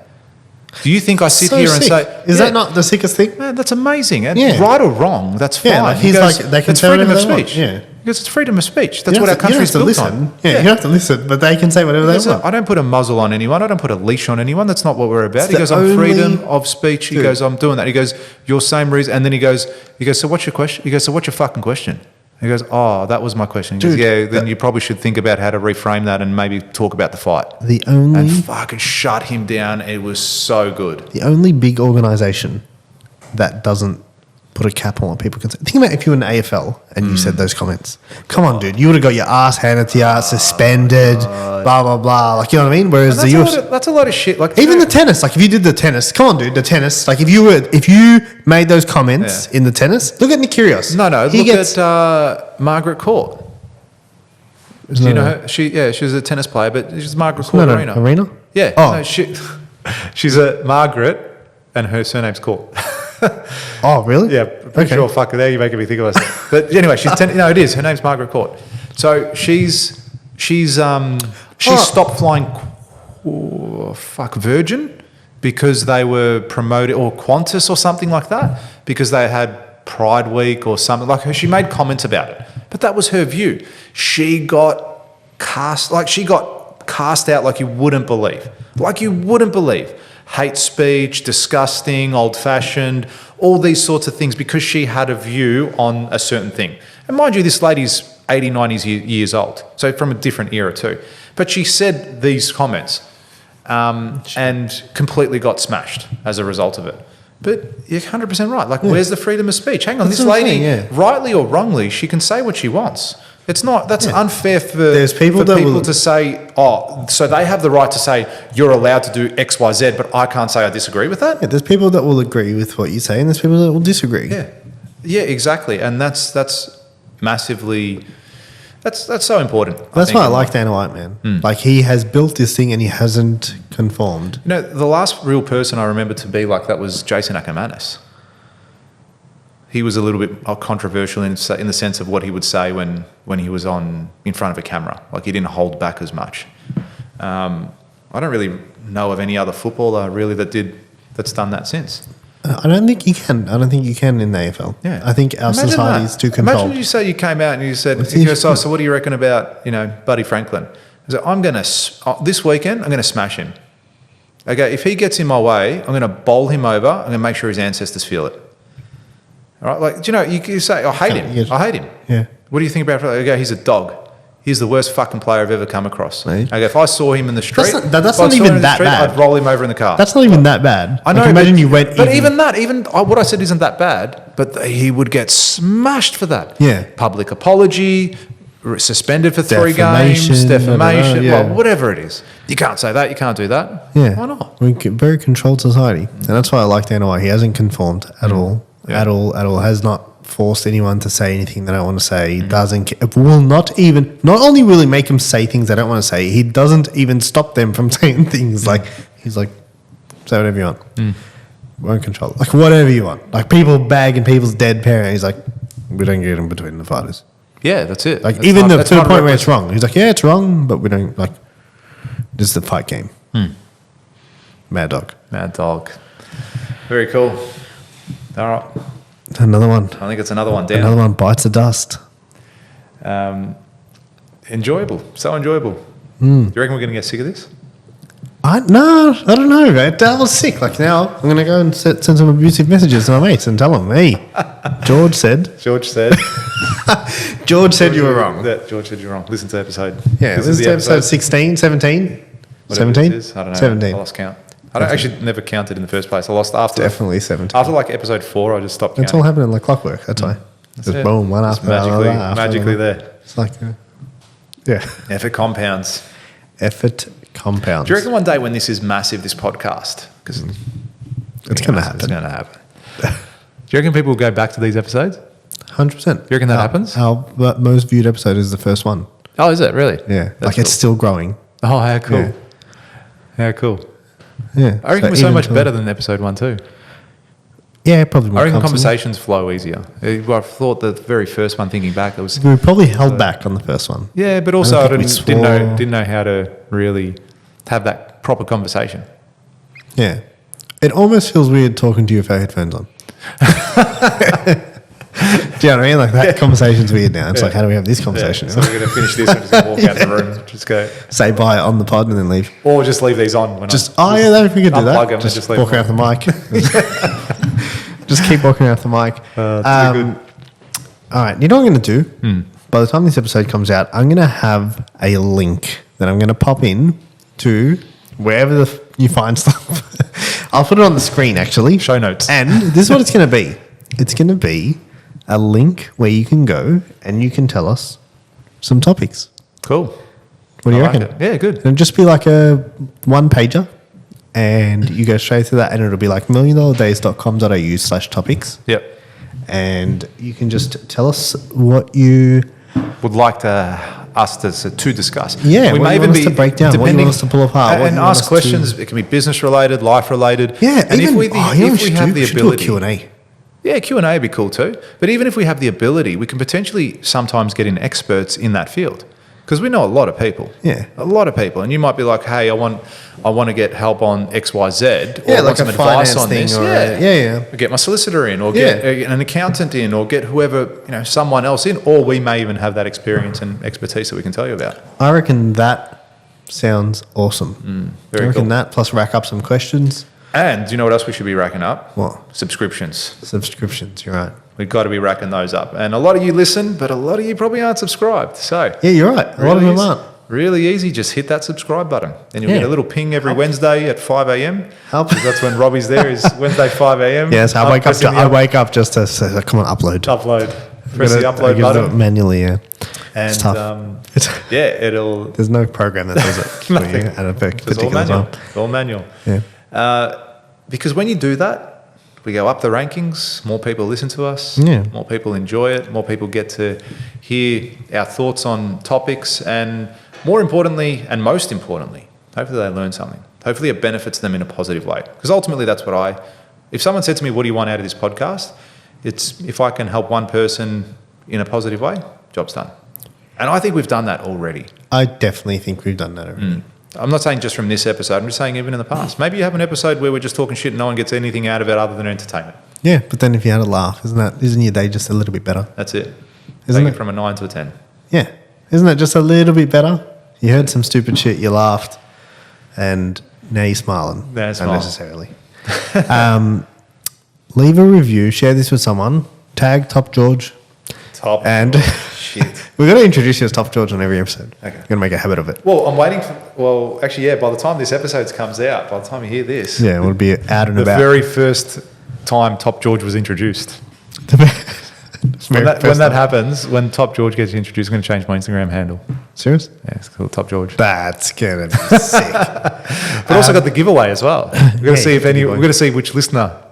Do you think I sit So here and sick. say, Is that not the sickest thing? man, that's amazing. And Yeah. right or wrong, that's fine. Yeah, like He he's goes, like, they can it's say freedom of whatever they want. speech. Yeah. Because it's freedom of speech. That's You what don't our have to- country's you don't built have to listen. on. Yeah, you don't have to listen, but they can say whatever they want. I don't put a muzzle on anyone. I don't put a leash on anyone. That's not what we're about. It's He goes, the I'm only- freedom of speech. He Dude. goes, I'm doing that. He goes, your same reason. And then he goes, so what's your question? He goes, so what's your fucking question? He goes, oh, that was my question. He goes, Dude, yeah, then you probably should think about how to reframe that and maybe talk about the fight. The only And fucking shut him down. It was so good. big organisation that doesn't put a cap on what people can say. Think about if you were in AFL and you said those comments. Come on, dude. You would have got your ass handed to you, suspended, blah, blah, blah. Like, you know what I mean? Whereas the UFC... That's a lot of shit. Like Even the tennis, like if you did the tennis, come on, dude, the tennis. Like if you made those comments in the tennis, look at Nick Kyrgios. No, look at Margaret Court. Do you know her? She was a tennis player, but she's Margaret Court Arena. Arena? Yeah. Oh. No, she's a Margaret, and her surname's Court. Oh, really? Yeah, pretty sure. Fuck, there you're making me think of myself. But anyway, no, it is. Her name's Margaret Court. So she's stopped flying. Virgin, because they were promoted, or Qantas or something like that, because they had Pride Week or something like her. She made comments about it, but that was her view. She got cast out like you wouldn't believe. Hate speech, disgusting, old-fashioned, all these sorts of things, because she had a view on a certain thing. And mind you, this lady's 80, 90 years old, so from a different era too. But she said these comments and completely got smashed as a result of it. But you're 100% right. Like, where's the freedom of speech? Hang on, That's this what I'm lady, saying, rightly or wrongly, she can say what she wants. It's not. That's unfair for people to say, oh, so they have the right to say you're allowed to do X, Y, Z, but I can't say I disagree with that. Yeah, there's people that will agree with what you say, and there's people that will disagree. Yeah, exactly, and that's massively. That's so important. That's why I like Dana White, man. Like, he has built this thing and he hasn't conformed. You know, the last real person I remember to be like that was Jason Ackermanis. He was a little bit controversial in the sense of what he would say when he was in front of a camera. Like, he didn't hold back as much. I don't really know of any other footballer really that's done that since. I don't think you can. I don't think you can in the AFL. Yeah. I think our society is too controlled. Imagine you say you came out and you said, so what do you reckon about, Buddy Franklin? So I'm going to, this weekend, I'm going to smash him. Okay, if he gets in my way, I'm going to bowl him over. I'm going to make sure his ancestors feel it. All right, like, do you know, you say, I hate him. I hate him. Yeah. What do you think about it? Okay, he's a dog. He's the worst fucking player I've ever come across. Right. Okay, if I saw him in the street, that's not even that bad. I'd roll him over in the car. That's not even that bad. I know. Like, imagine you went. But even what I said isn't that bad. But he would get smashed for that. Yeah. Public apology, suspended for 3 games, defamation, well, whatever it is. You can't say that. You can't do that. Yeah. Why not? We're a very controlled society, and that's why I like Dana White. He hasn't conformed at all. Yeah. At all. Has not forced anyone to say anything they don't want to say. Will not only will he make them say things they don't want to say, he doesn't even stop them from saying things. Like, he's like, say whatever you want. Won't control it. Like, whatever you want. Like, people bagging people's dead parent, he's like, we don't get in between the fighters. Yeah, that's it. Like, that's even to the point where it's wrong. He's like, yeah, it's wrong, but we don't, like, this is the fight game. Mad dog. Very cool. All right. Another one. I think it's another one down. Another one bites the dust. Enjoyable. So enjoyable. Do you reckon we're going to get sick of this? I don't know, man. I was sick. Like, now I'm going to go and send some abusive messages to my mates and tell them, hey, George said you were wrong. George said you're wrong. Listen to episode. Yeah, this is episode 16, 17. 17? I don't know. 17. I lost count. I actually never counted in the first place. I lost after. Definitely 17. After like episode 4, I just stopped counting. It's all happening like clockwork. That's why. Just boom, one after another. Magically there. It's like, yeah. Effort compounds. Effort compounds. Do you reckon one day when this is massive, this podcast, because it's going to happen. It's going to happen. Do you reckon people will go back to these episodes? 100%. Do you reckon that happens? Our most viewed episode is the first one. Oh, is it really? Yeah. Like, it's still growing. Oh, how cool. Yeah. How cool. Yeah. I reckon we're so much better than episode 1 too. Yeah, probably more. I reckon conversations flow easier. I thought the very first one, thinking back, it was... We were probably held back on the first one. Yeah, but also I didn't know how to really have that proper conversation. Yeah. It almost feels weird talking to you with our headphones on. Do you know what I mean? Like, that conversation's weird now. It's like, how do we have this conversation? Yeah. So we're going to finish this and just walk out the room. Just go. Say bye on the pod and then leave. Or just leave these on. We could do that. Just walk around the mic. Just keep walking around the mic. Good. All right. You know what I'm going to do? By the time this episode comes out, I'm going to have a link that I'm going to pop in to wherever you find stuff. I'll put it on the screen, actually. Show notes. And this is what it's going to be. It's going to be a link where you can go and you can tell us some topics. Cool. What do you reckon? Yeah, good. It'll just be like a one-pager and you go straight through that and it'll be like milliondollardays.com.au/topics. Yep. And you can just tell us what you... would like us to discuss. Yeah, we may even be to break down, what you want us to pull apart, and ask questions. It can be business related, life related. Yeah, and even, if we have the ability, Q&A. Yeah, Q&A would be cool too. But even if we have the ability, we can potentially sometimes get in experts in that field. Because we know a lot of people. Yeah. A lot of people. And you might be like, hey, I want to get help on X, Y, Z. Or yeah, I like want some advice on this. Yeah. Or get my solicitor in, or get an accountant in, or get whoever, someone else in. Or we may even have that experience and expertise that we can tell you about. I reckon that sounds awesome. Very I reckon cool. that, plus rack up some questions. And do you know what else we should be racking up? What? Subscriptions. You're right. We've got to be racking those up. And a lot of you listen, but a lot of you probably aren't subscribed. So yeah, you're right. A lot of them aren't. Really easy. Just hit that subscribe button. And you'll get a little ping every Wednesday at 5 a.m. Because that's when Robbie's there, is Wednesday 5 a.m. Yes, I wake up just to say, come on, upload. Press the upload button. Manually, yeah. And it's tough. There's no program that does it for you at a particular time. It's all manual. Yeah. Because when you do that, we go up the rankings, more people listen to us, more people enjoy it, more people get to hear our thoughts on topics, and more importantly, and most importantly, hopefully they learn something. Hopefully it benefits them in a positive way. Because ultimately that's what if someone said to me, what do you want out of this podcast? It's if I can help one person in a positive way, job's done. And I think we've done that already. I definitely think we've done that already. I'm not saying just from this episode, I'm just saying even in the past. Maybe you have an episode where we're just talking shit and no one gets anything out of it other than entertainment. Yeah, but then if you had a laugh, isn't your day just a little bit better? That's it. Isn't Take it from a 9 to a 10. Yeah. Isn't it just a little bit better? You heard some stupid shit, you laughed, and now you're smiling. Now you're smiling. Unnecessarily. Leave a review, share this with someone, tag Top George. Shit. We've got to introduce you as Top George on every episode. Okay. We're going to make a habit of it. Well, I'm waiting for... Well, actually, yeah, by the time this episode comes out, by the time you hear this... Yeah, we'll be out and the about. The very first time Top George was introduced. When that happens, when Top George gets introduced, I'm going to change my Instagram handle. Serious? Yeah, it's called Top George. That's going to be sick. But also got the giveaway as well. We're going to see we're going to see which listener...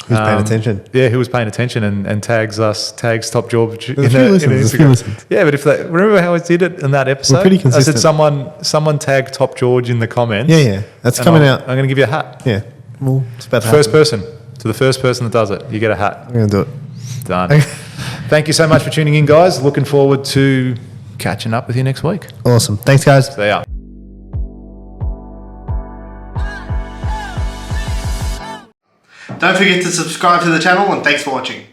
Who's paying attention? Yeah, who was paying attention and tags Top George in Instagram. Yeah, but remember how I did it in that episode? We're pretty consistent. I said someone tag Top George in the comments. Yeah. That's coming out. I'm going to give you a hat. Yeah. Well, it's about to To the first person that does it, you get a hat. I'm going to do it. Done. Thank you so much for tuning in, guys. Looking forward to catching up with you next week. Awesome. Thanks, guys. See ya. Don't forget to subscribe to the channel, and thanks for watching.